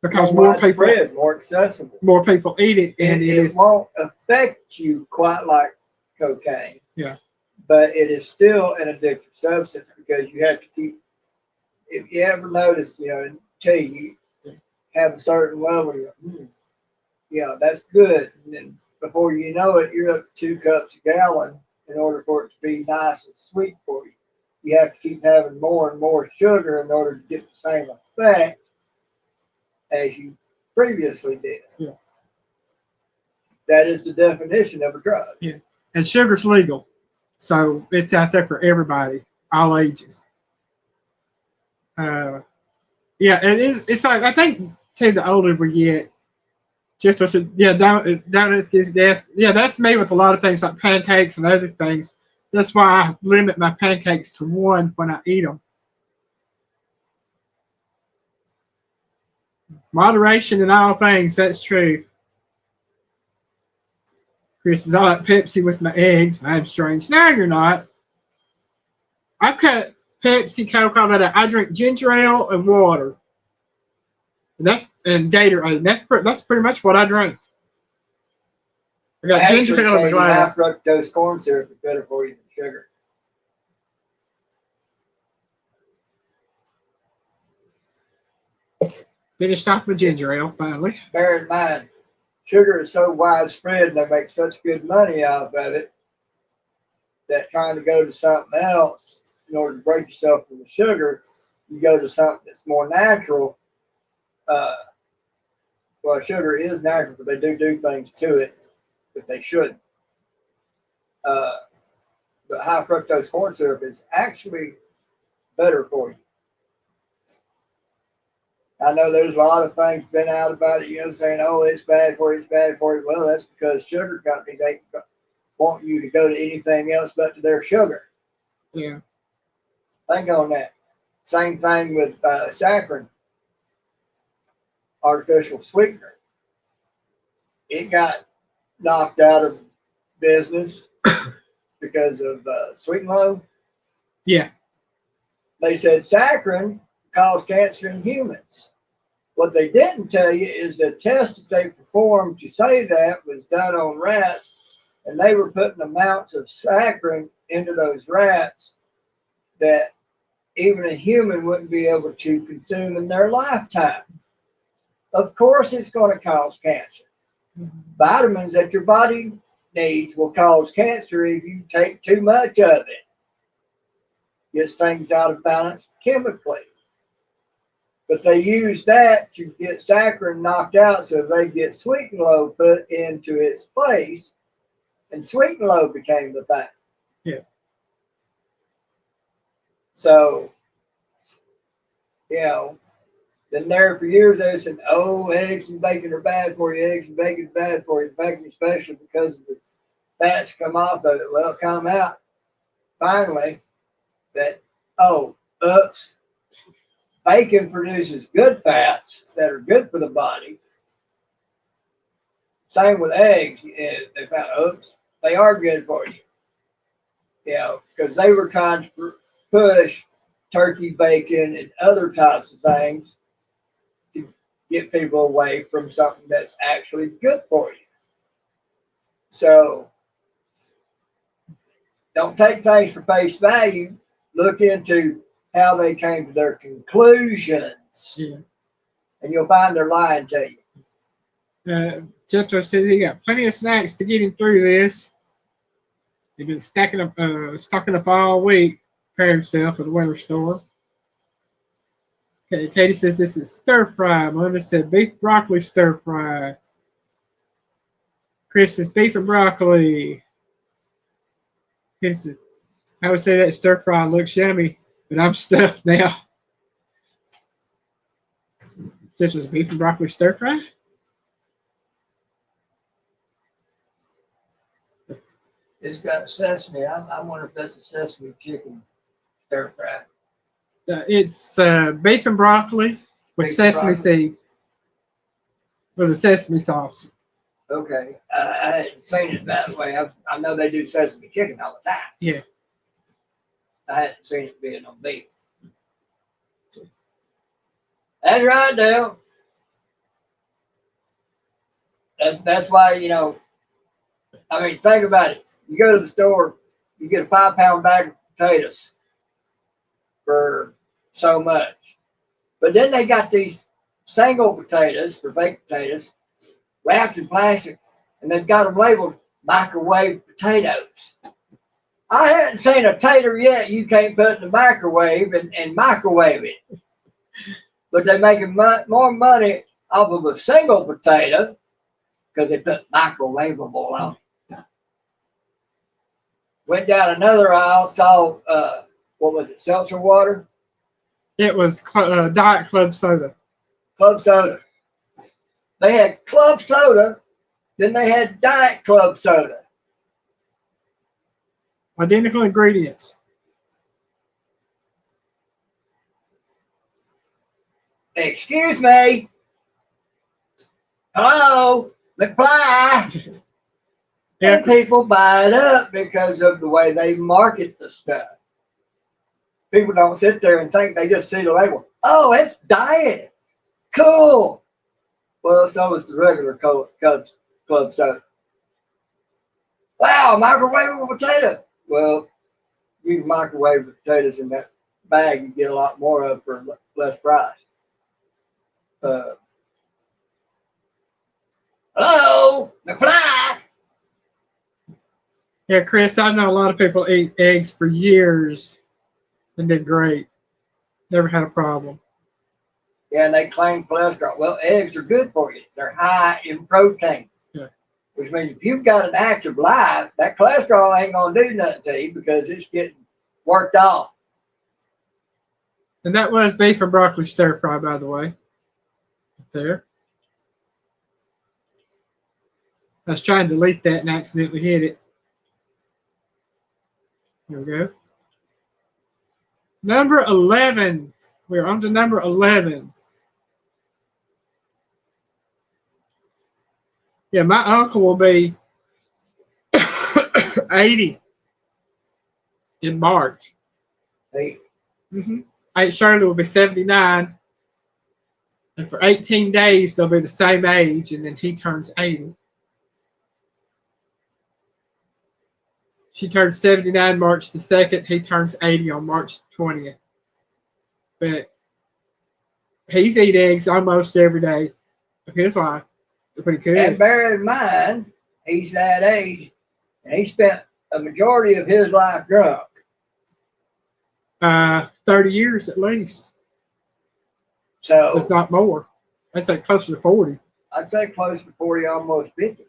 Because
more widespread, more accessible.
more people eat it, and
it won't affect you quite like cocaine.
Yeah.
But it is still an addictive substance because you have to keep. If you ever notice, you have a certain level, that's good, and then before you know it, you're up to 2 cups a gallon in order for it to be nice and sweet for you. You have to keep having more and more sugar in order to get the same effect as you previously did.
Yeah.
That is the definition of a drug.
Yeah. And sugar's legal. So it's out there for everybody, all ages. Yeah, it is. It's like, I think, too, the older we get, just said, yeah, donuts gives gas. Yeah, that's me with a lot of things like pancakes and other things. That's why I limit my pancakes to 1 when I eat them. Moderation in all things, that's true. Chris says, I like Pepsi with my eggs. I'm strange. No, you're not. I cut Pepsi, Coke, all that out. I drink ginger ale and water. And Gatorade. That's pretty much what I drink. I got ginger ale in the glass.
High fructose corn syrup is better for you than sugar.
Finished off my ginger ale finally.
Bear in mind, sugar is so widespread and they make such good money off of it that trying to go to something else in order to break yourself from the sugar, you go to something that's more natural. Well, sugar is natural, but they do things to it that they shouldn't. But high fructose corn syrup is actually better for you. I know there's a lot of things been out about it, saying, oh, it's bad for you, it's bad for you. Well, that's because sugar companies ain't want you to go to anything else but to their sugar.
Yeah.
Think on that. Same thing with saccharin, artificial sweetener. It got knocked out of business because of Sweet and Low.
Yeah.
They said saccharin cause cancer in humans. What they didn't tell you is the test that they performed to say that was done on rats, and they were putting amounts of saccharin into those rats that even a human wouldn't be able to consume in their lifetime. Of course, it's going to cause cancer. Vitamins that your body needs will cause cancer if you take too much of it. Gets things out of balance chemically. But they use that to get saccharin knocked out so they get sweet and low put into its place, and sweet and low became the thing.
Yeah.
So, you know, been there for years. They said, oh, eggs and bacon are bad for you. Eggs and bacon are bad for you. Bacon especially because of the fats come off of it. Well, it come out finally that, oh, oops, bacon produces good fats that are good for the body. Same with eggs. They found, oops, they are good for you. You know, because they were trying to push turkey bacon and other types of things to get people away from something that's actually good for you. So don't take things for face value. Look into how they came to their conclusions.
Yeah.
And you'll find they're lying to you.
Jethro says he got plenty of snacks to get him through this. He's been stocking up all week, preparing himself for the winter storm. Okay, Katie says this is stir fry. Melinda said beef broccoli stir fry. Chris says beef and broccoli. I would say that stir fry looks yummy, but I'm stuffed now. This was beef and broccoli stir fry.
It's got sesame. I wonder if that's a sesame chicken stir fry.
It's beef and broccoli with sesame seed with a sesame sauce.
Okay, I hadn't seen it that way. I know they do sesame chicken all the time.
Yeah.
I hadn't seen it being on beef. That's right, Dale. That's why, you know, I mean, think about it. You go to the store, you get a 5-pound bag of potatoes for so much. But then they got these single potatoes, for baked potatoes, wrapped in plastic, and they've got them labeled microwave potatoes. I hadn't seen a tater yet you can't put in the microwave and microwave it. But they're making more money off of a single potato because they put microwavable on it. Went down another aisle, saw, what was it, seltzer water?
It was Diet Club soda.
Club soda. They had club soda, then they had Diet Club soda.
Identical ingredients.
Excuse me. Hello, McFly.
Yeah.
And people buy it up because of the way they market the stuff. People don't sit there and think, they just see the label. Oh, it's diet. Cool. Well, so is the regular club soda. Wow, microwavable potato. Well, you can microwave the potatoes in that bag. You get a lot more of for less price. Hello, McFly.
Yeah, Chris, I know a lot of people eat eggs for years and did great. Never had a problem.
Yeah, and they claim cholesterol. Well, eggs are good for you. They're high in protein.
Yeah.
Which means if you've got an active life, that cholesterol ain't going to do nothing to you because it's getting worked off.
And that was beef and broccoli stir fry, by the way. Up there. I was trying to delete that and accidentally hit it. Here we go. Number 11. We're on to number 11. Yeah, my uncle will be 80 in March.
Hey,
Mm-hmm. Aunt Shirley will be 79. And for 18 days, they'll be the same age, and then he turns 80. She turns 79 March the 2nd. He turns 80 on March 20th. But he's eat eggs almost every day of his life. Pretty good.
And bear in mind, he's that age, and he spent a majority of his life drunk.
30 years at least,
So
if not more. I'd say closer to 40.
I'd say close to 40, almost 50.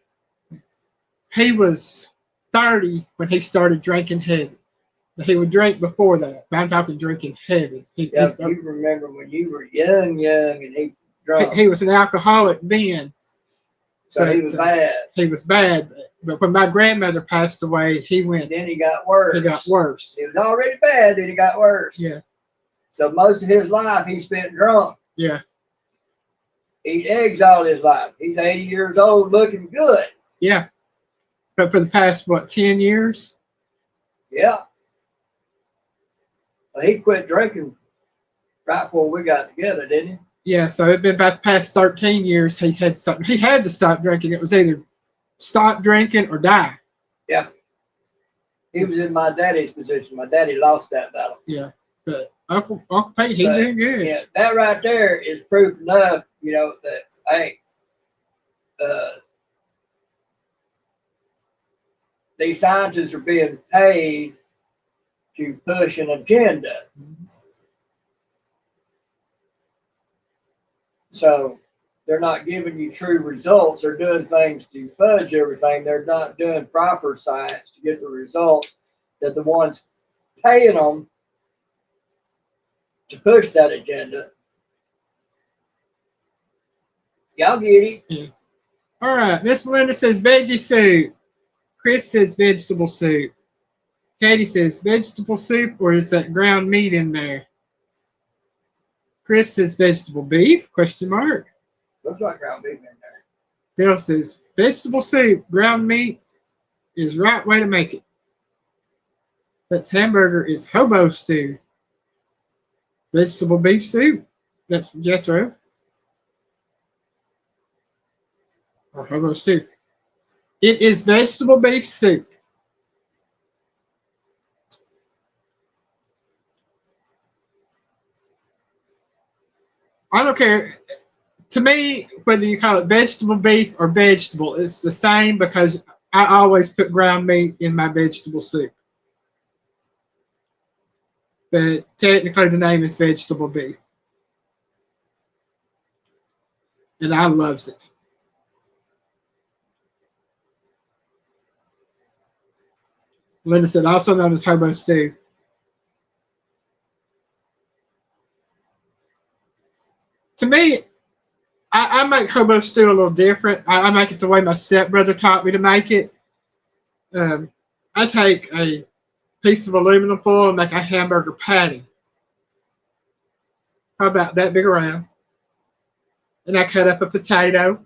He was 30 when he started drinking heavy. He would drink before that, but I'm talking drinking heavy.
Yeah, you remember when you were young, and he drunk.
He was an alcoholic then.
So he was bad.
He was bad. But when my grandmother passed away, he went.
And then he got worse.
He got worse.
It was already bad, then he got worse.
Yeah.
So most of his life he spent drunk.
Yeah.
Eat eggs all his life. He's 80 years old, looking good.
Yeah. But for the past, 10 years?
Yeah. Well, he quit drinking right before we got together, didn't he?
Yeah, so it'd been about the past 13 years he had to stop drinking. It was either stop drinking or die.
Yeah. He was in my daddy's position. My daddy lost that battle.
Yeah. But Uncle Pete, he's doing good.
Yeah, that right there is proof enough, that, hey, these scientists are being paid to push an agenda. So they're not giving you true results. They're doing things to fudge everything. They're not doing proper science to get the results that the ones paying them to push that agenda. Y'all get it?
Yeah. All right. Miss Melinda says veggie soup. Chris says vegetable soup. Katie says vegetable soup, or is that ground meat in there? Chris says vegetable beef, ?
Looks like ground beef in there.
Bill says vegetable soup, ground meat is right way to make it. That's hamburger is hobo stew. Vegetable beef soup, that's from Jethro. Or hobo stew. It is vegetable beef soup. I don't care. To me, whether you call it vegetable beef or vegetable, it's the same because I always put ground meat in my vegetable soup. But technically the name is vegetable beef. And I loves it. Linda said, also known as hobo stew. To me, I make hobo stew a little different. I make it the way my stepbrother taught me to make it. I take a piece of aluminum foil and make a hamburger patty. How about that big around? And I cut up a potato.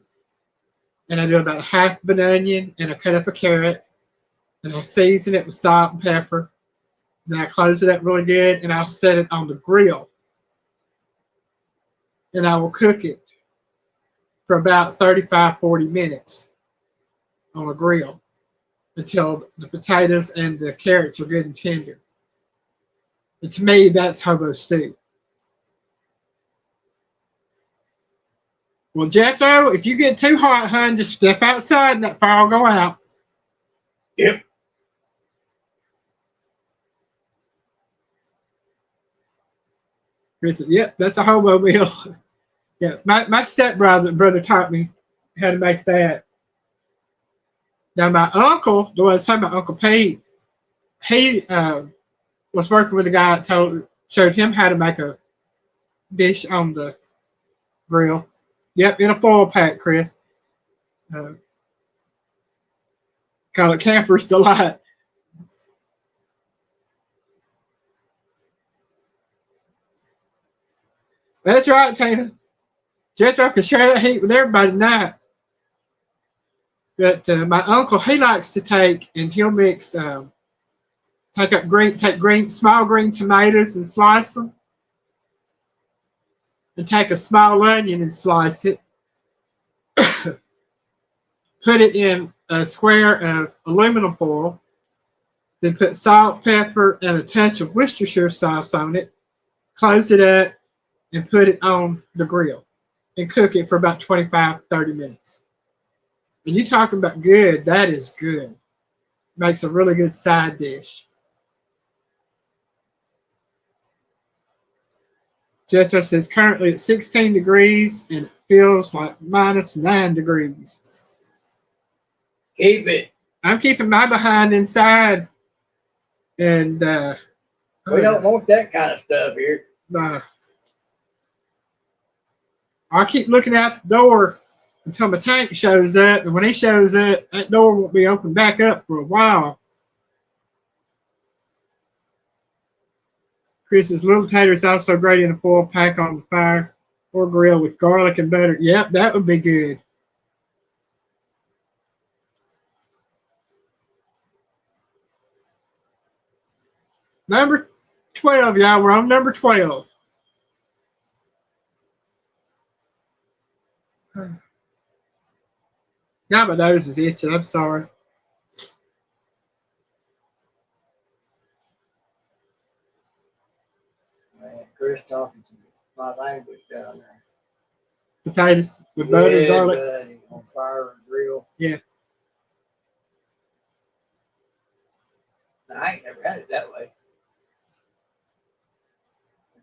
And I do about half of an onion. And I cut up a carrot. And I season it with salt and pepper. Then I close it up really good. And I'll set it on the grill. And I will cook it for about 35-40 minutes on a grill until the potatoes and the carrots are good and tender. And to me, that's hobo stew. Well, Jethro, if you get too hot, hun, just step outside and that fire will go out.
Yep.
Chris said, yep, that's a hobo meal. Yeah, my stepbrother taught me how to make that. Now, my uncle, the one I was talking about, Uncle Pete, he was working with a guy that showed him how to make a dish on the grill. Yep, in a foil pack, Chris. Call it Camper's Delight. That's right, Tina. Jethro can share that heat with everybody tonight. But my uncle, he likes to take and he'll mix, take small green tomatoes and slice them, and take a small onion and slice it. Put it in a square of aluminum foil. Then put salt, pepper, and a touch of Worcestershire sauce on it. Close it up and put it on the grill and cook it for about 25-30 minutes. And you talking about good, that is good. Makes a really good side dish. Jetro says currently at 16 degrees and it feels like -9 degrees.
Keep it.
I'm keeping my behind inside. And
we don't want that kind of stuff here.
I keep looking out the door until my tank shows up, and when he shows up, that door won't be opened back up for a while. Chris's little tater is also great in a foil pack on the fire or grill with garlic and butter. Yep, that would be good. Number 12, y'all. We're on number 12. Now my nose is itching. I'm sorry.
Man, Chris talking some my language down there.
Potatoes with butter and garlic.
Buddy, on fire and grill.
Yeah.
I ain't never had it that way.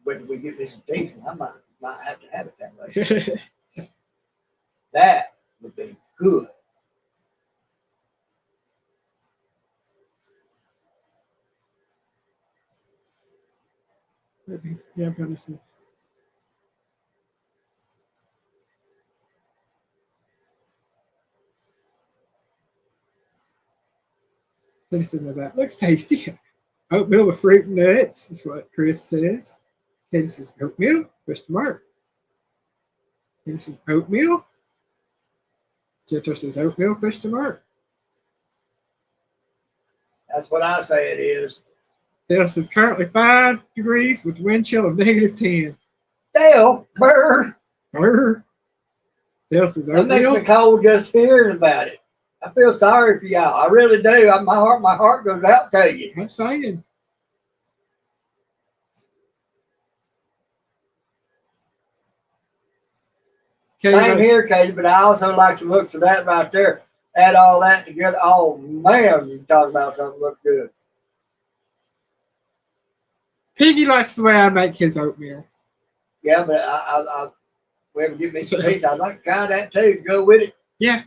When we get me some teeth, I might have to have it that way. That would be good.
Yeah, I'm gonna see. Listen to that. Looks tasty. Oatmeal with fruit and nuts is what Chris says. Katie says oatmeal? Question mark. Katie says oatmeal. Jetro says oatmeal? Question mark.
That's what I say it is.
Dale says currently 5 degrees with wind chill of -10.
Dale, brr.
Dale says
That makes
oatmeal.
me cold just hearing about it. I feel sorry for y'all. I really do. My heart goes out to you.
I'm saying.
Same here, Katie, but I also like the looks of that right there. Add all that together. Oh, man, you talk about something look good.
Piggy likes the way I make his oatmeal.
Yeah, but I we ever give me some pizza, I'd like to try that too. Go with it.
Yeah.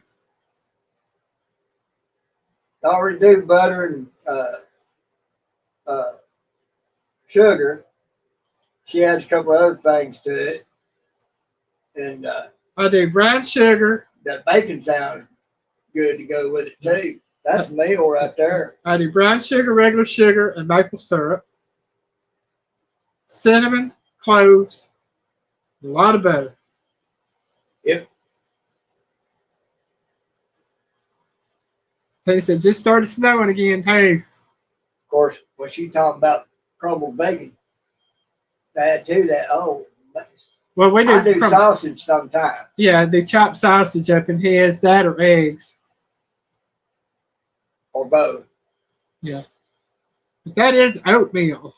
I already do butter and sugar. She adds a couple of other things to it. And
I do brown sugar.
that bacon sounds good to go with it too. That's a meal right there.
I do brown sugar, regular sugar, and maple syrup. Cinnamon, cloves, a lot of butter.
Yep.
They said just started snowing again too.
Of course, when she talking about crumbled bacon, add to that. Oh,
Well, we
I do sausage sometimes.
Yeah, they chop sausage up in his, that or eggs.
Or both.
Yeah. But that is oatmeal.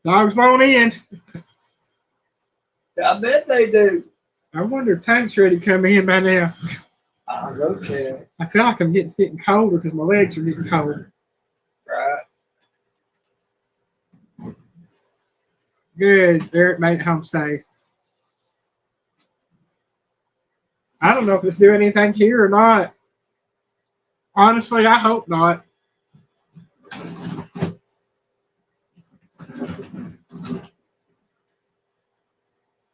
Dogs won't in.
I bet they do.
I wonder if Tank's ready to come in by now.
I'll go check.
I feel like I'm getting colder because my legs are getting colder.
Right.
Good. Eric made it home safe. I don't know if it's doing anything here or not. Honestly, I hope not.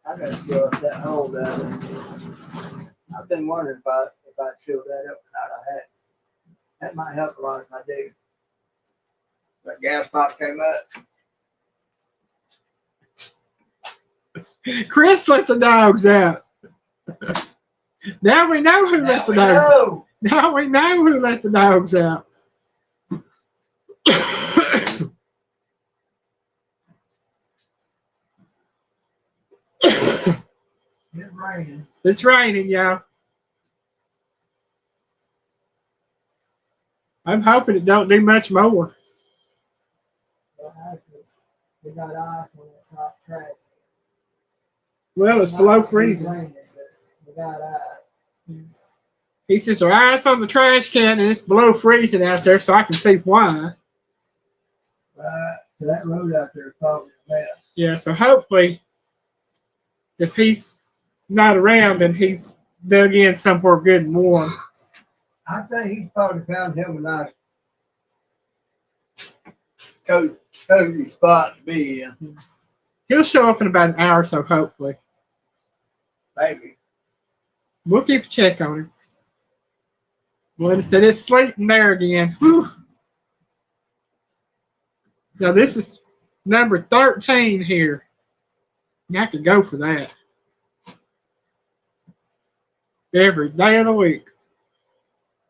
I gotta fill up that hole down there. I've been wondering if I fill that up or not. I had. That might help a lot if I do. That gas pipe came up.
Chris let the dogs out. Now we know who let the dogs out.
No.
Now we know who let the dogs out.
It's raining.
It's raining, y'all. I'm hoping it don't do much more.
We got ice on the top track.
Well, it's below freezing.
Raining, but we got ice.
He says, there's ice on the trash can and it's below freezing out there, so I can see why.
Right. So that road out there is probably a mess.
Yeah, so hopefully, if he's not around, then he's dug in somewhere good and warm.
I think he's probably found him a nice cozy spot to be in.
He'll show up in about an hour or so, hopefully.
Maybe.
We'll keep a check on him. Well, said it's sleeping there again. Whew. Now, this is number 13 here. I could go for that. Every day of the week.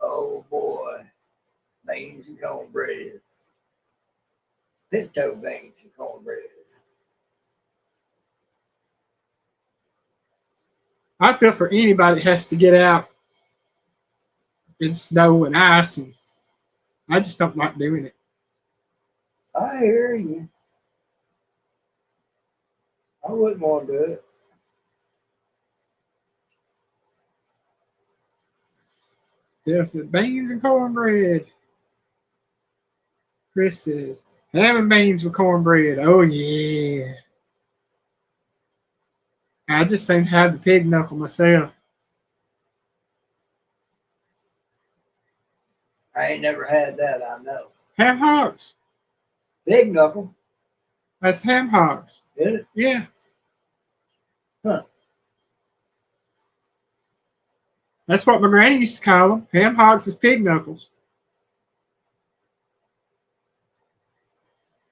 Oh boy. Beans and cornbread. Pinto beans and cornbread.
I feel for anybody that has to get out in snow and ice, and I just don't like doing it.
I hear you. I wouldn't want to do it.
Yes, beans and cornbread. Chris says, ham and beans with cornbread. Oh, yeah. I just seem to have the pig knuckle myself.
I ain't never had that, I know.
Ham hocks.
Big knuckle.
That's ham hocks.
Is it?
Yeah.
Huh.
That's what my granny used to call them. Ham hocks is pig knuckles.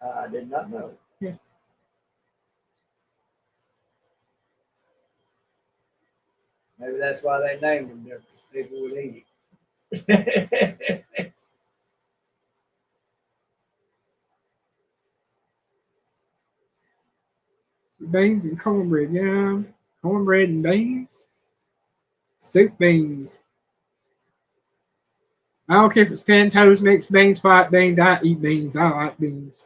I did not know.
Yeah.
Maybe that's why they named them different. People would eat it.
Beans and cornbread, yeah. Cornbread and beans. Soup beans. I don't care if it's pintos, mixed beans, white beans. I eat beans. I like beans.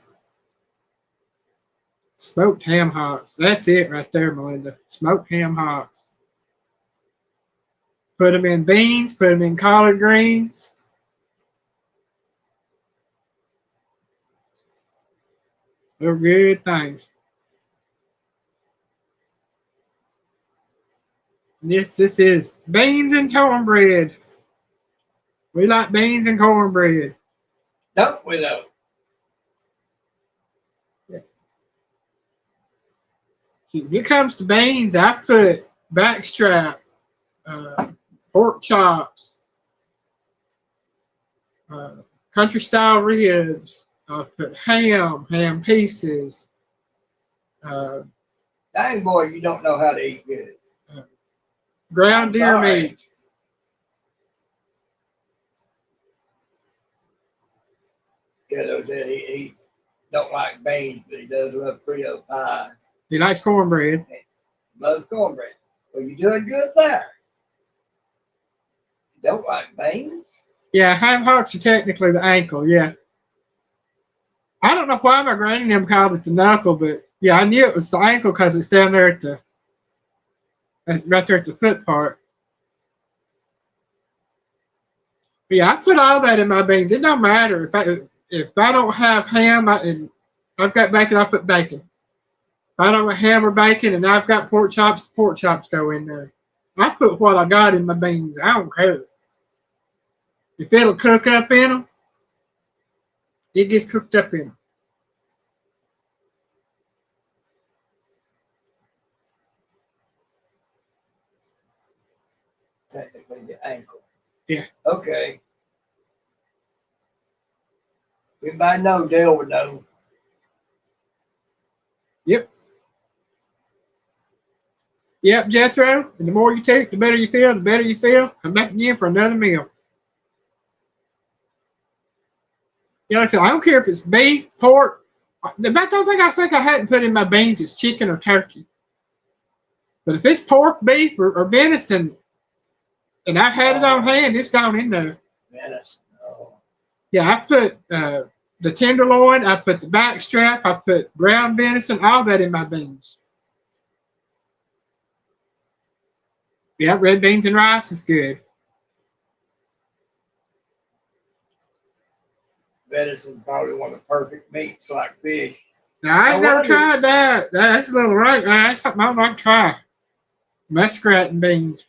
Smoked ham hocks. That's it right there, Melinda. Smoked ham hocks. Put them in beans. Put them in collard greens. They're good things. Yes, this is beans and cornbread. We like beans and cornbread.
Don't we though?
When it comes to beans, I put backstrap, pork chops, country style ribs. I put ham pieces.
Dang boy, you don't know how to eat good.
Ground deer
sorry.
meat.
Kiddo said he don't like beans, but he does love Creole pie.
He likes cornbread.
Loves cornbread. Well, you're doing good there. You don't like beans?
Yeah, ham hocks are technically the ankle, yeah. I don't know why my granny and them called it the knuckle, but yeah, I knew it was the ankle because it's down there right there at the foot part. But yeah, I put all that in my beans. It don't matter if I don't have ham and I've got bacon, I put bacon. If I don't have ham or bacon and I've got pork chops go in there. I put what I got in my beans. I don't care. If it'll cook up in them, it gets cooked up in them.
Technically the ankle.
Yeah.
Okay. Everybody know Dale would know.
Yep. Yep, Jethro. And the more you take, the better you feel. The better you feel. Come back again for another meal. Yeah, like I said, I don't care if it's beef, pork. The best thing I think I hadn't put in my beans is chicken or turkey. But if it's pork, beef, or venison, and I've had it on hand, it's gone in there.
Venison. Oh.
Yeah, I put the tenderloin, I put the backstrap, I put ground venison, all that in my beans. Yeah, red beans and rice is good.
Venison probably one of the perfect meats like fish.
Now, I ain't never tried that. That's a little right. That's something I'd like to try. Muskrat and beans.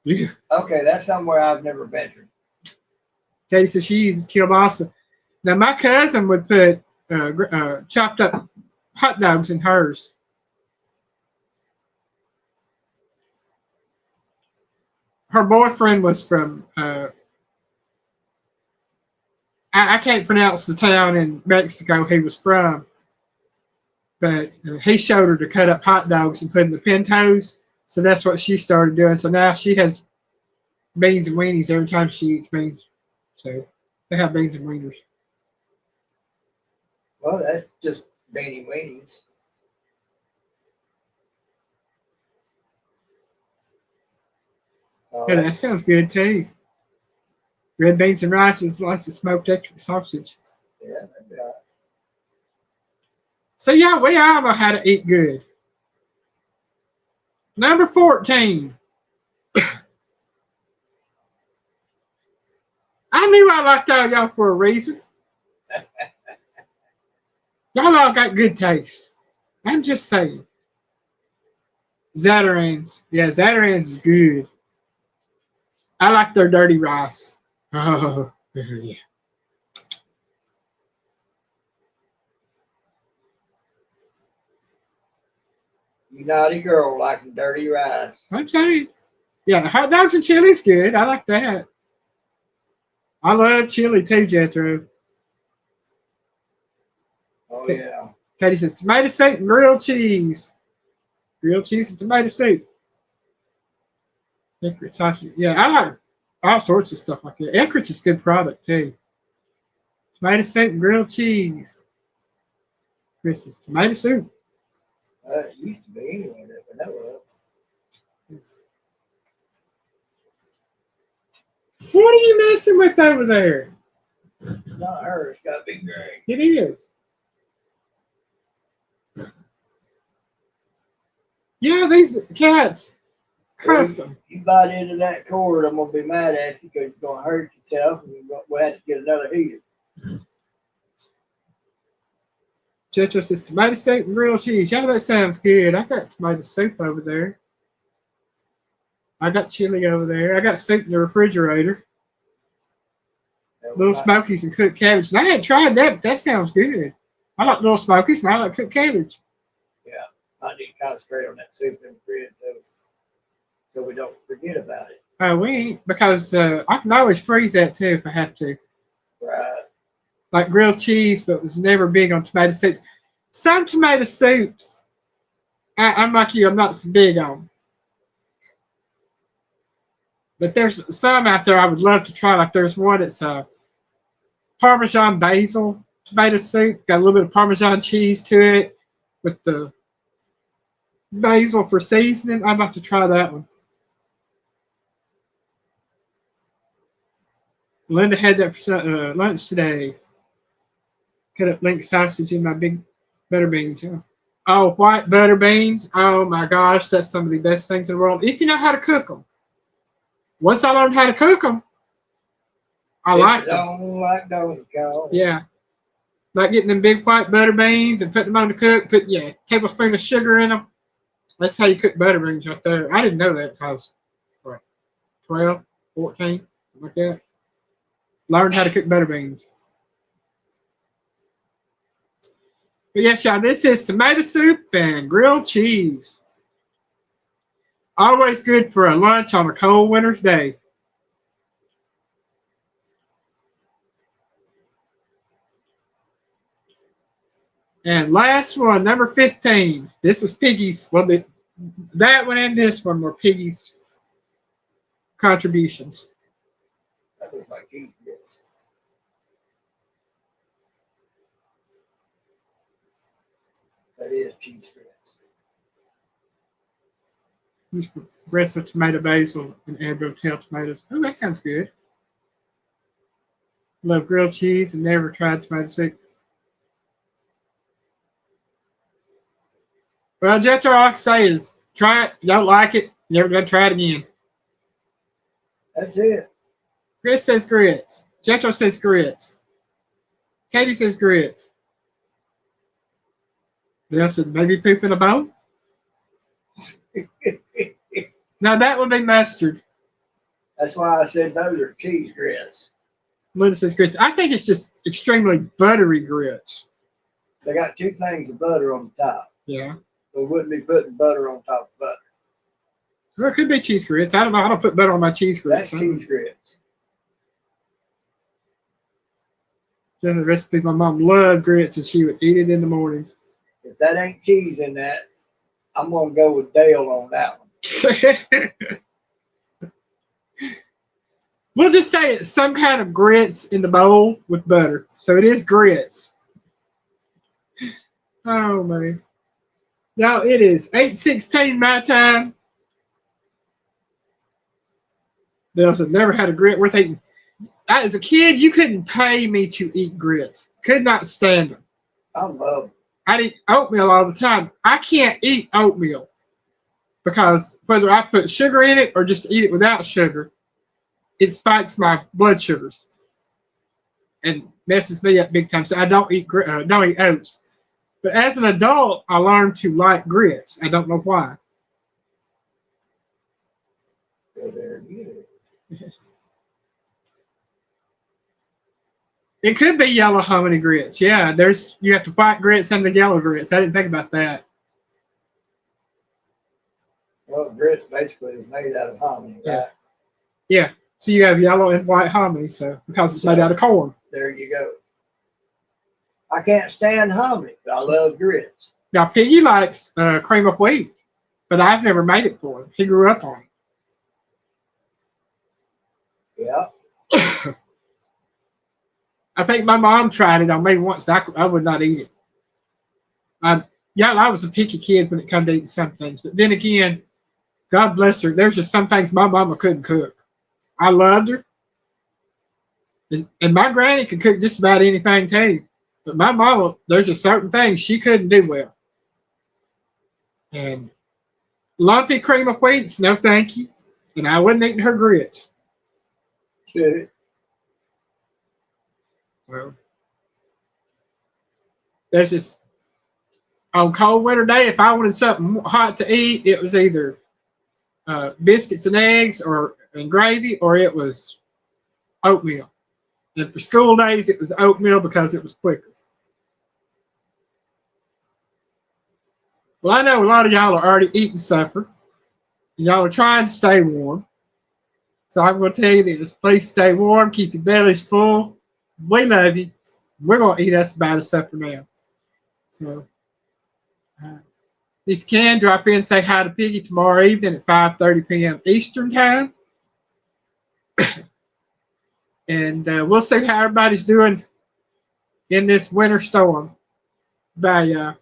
Yeah.
Okay, that's somewhere I've never ventured.
Katie says she uses kielbasa. Now, my cousin would put chopped up hot dogs in hers. Her boyfriend was from, I can't pronounce the town in Mexico he was from, but he showed her to cut up hot dogs and put in the pintos. So that's what she started doing. So now she has beans and weenies every time she eats beans. So they have beans and wieners.
Well, that's just beanie weenies.
Yeah, that sounds good too. Red beans and rice with lots of smoked extra sausage.
Yeah, that'd be all right.
So yeah, we all know how to eat good. Number 14. I knew I liked all y'all for a reason. Y'all all got good taste. I'm just saying. Zatarain's. Yeah, Zatarain's is good. I like their dirty rice. Oh, yeah.
You naughty girl liking dirty rice.
I'm saying. Yeah, hot dogs and chili's good. I like that. I love chili too, Jethro.
Oh, yeah.
Katie says tomato soup and grilled cheese. Grilled cheese and tomato soup. Eckrich sausage. Yeah, I like all sorts of stuff like that. Eckrich is a good product too. Tomato soup and grilled cheese. Chris is tomato soup.
It used to be anyway, but never was.
What are you messing with over there?
It's not her. It's got to be Greg.
It is. Yeah, these cats. Custom.
If you bite into that cord, I'm going to be mad at you because you're going to hurt yourself and we'll have to get another heater.
Jethro says tomato soup and grilled cheese. Yeah, that sounds good. I got tomato soup over there. I got chili over there. I got soup in the refrigerator. Little Smokies and cooked cabbage. And I hadn't tried that, but that sounds good. I like Little Smokies and I like cooked cabbage.
Yeah, I need to concentrate on that soup in the fridge so we don't forget about it.
We ain't, because I can always freeze that too if I have to.
Right.
Like grilled cheese, but was never big on tomato soup. Some tomato soups, I'm like you, I'm not so big on. But there's some out there I would love to try. Like there's one that's Parmesan basil tomato soup. Got a little bit of Parmesan cheese to it with the basil for seasoning. I'd like to try that one. Linda had that for lunch today. Cut up link sausage in my big butter beans. Yeah. Oh, white butter beans. Oh my gosh, that's some of the best things in the world. If you know how to cook them. Once I learned how to cook them, I like them.
Don't like those guys.
Yeah. Like getting them big white butter beans and putting them on the cook. Put, tablespoon of sugar in them. That's how you cook butter beans right there. I didn't know that until I was, 12, 14, something like that. Learned how to cook butter beans. But yes, y'all, this is tomato soup and grilled cheese. Always good for a lunch on a cold winter's day. And last one, number 15. This was Piggy's. Well, that one and this one were Piggy's contributions.
That was my cheese grits. That is cheese grits.
Just rest of tomato, basil, and Edinburgh tail tomatoes. Oh, that sounds good. Love grilled cheese and never tried tomato soup. Well, Jethro, all I can say is try it. If you don't like it, you're never going to try it again.
That's it.
Chris says grits. Jethro says grits. Katie says grits. Dale said maybe poop in a bowl. Now that would be mustard.
That's why I said those are cheese grits.
Linda says grits. I think it's just extremely buttery grits.
They got two things of butter on the top.
Yeah.
So we wouldn't be putting butter on top of butter.
Well, it could be cheese grits. I don't know. I don't put butter on my cheese grits.
That's cheese grits.
The recipe, my mom loved grits and she would eat it in the mornings.
If that ain't cheese in that, I'm going to go with Dale on that one.
We'll just say it's some kind of grits in the bowl with butter. So it is grits. Oh, man. Now it is 8:16 my time. Dale said, never had a grit worth eating. As a kid, you couldn't pay me to eat grits. Could not stand them.
I love them.
I'd eat oatmeal all the time. I can't eat oatmeal because whether I put sugar in it or just eat it without sugar, it spikes my blood sugars and messes me up big time. So I don't eat oats. But as an adult, I learned to like grits. I don't know why.
So there you go.
It could be yellow hominy grits. Yeah, you have the white grits and the yellow grits. I didn't think about that.
Well, grits basically is made out of hominy, right?
Yeah. So you have yellow and white hominy, so because it's made out of corn.
There you go. I can't stand hominy, but I love grits.
Now Piggy likes cream of wheat, but I've never made it for him. He grew up on it.
Yeah.
I think my mom tried it on me once. I would not eat it. I was a picky kid when it came to eating some things. But then again, God bless her, there's just some things my mama couldn't cook. I loved her. And my granny could cook just about anything too. But my mama, there's just certain things she couldn't do well. And lumpy cream of wheats, no thank you. And I wasn't eating her grits.
Good.
Well, there's just on cold winter day, if I wanted something hot to eat, it was either biscuits and eggs and gravy, or it was oatmeal. And for school days, it was oatmeal because it was quicker. Well, I know a lot of y'all are already eating supper. Y'all are trying to stay warm. So I'm going to tell you this: please stay warm, keep your bellies full. We love you. We're going to eat us about a supper now. So if you can, drop in and say hi to Piggy tomorrow evening at 5:30 p.m. Eastern Time. And we'll see how everybody's doing in this winter storm. Bye, y'all.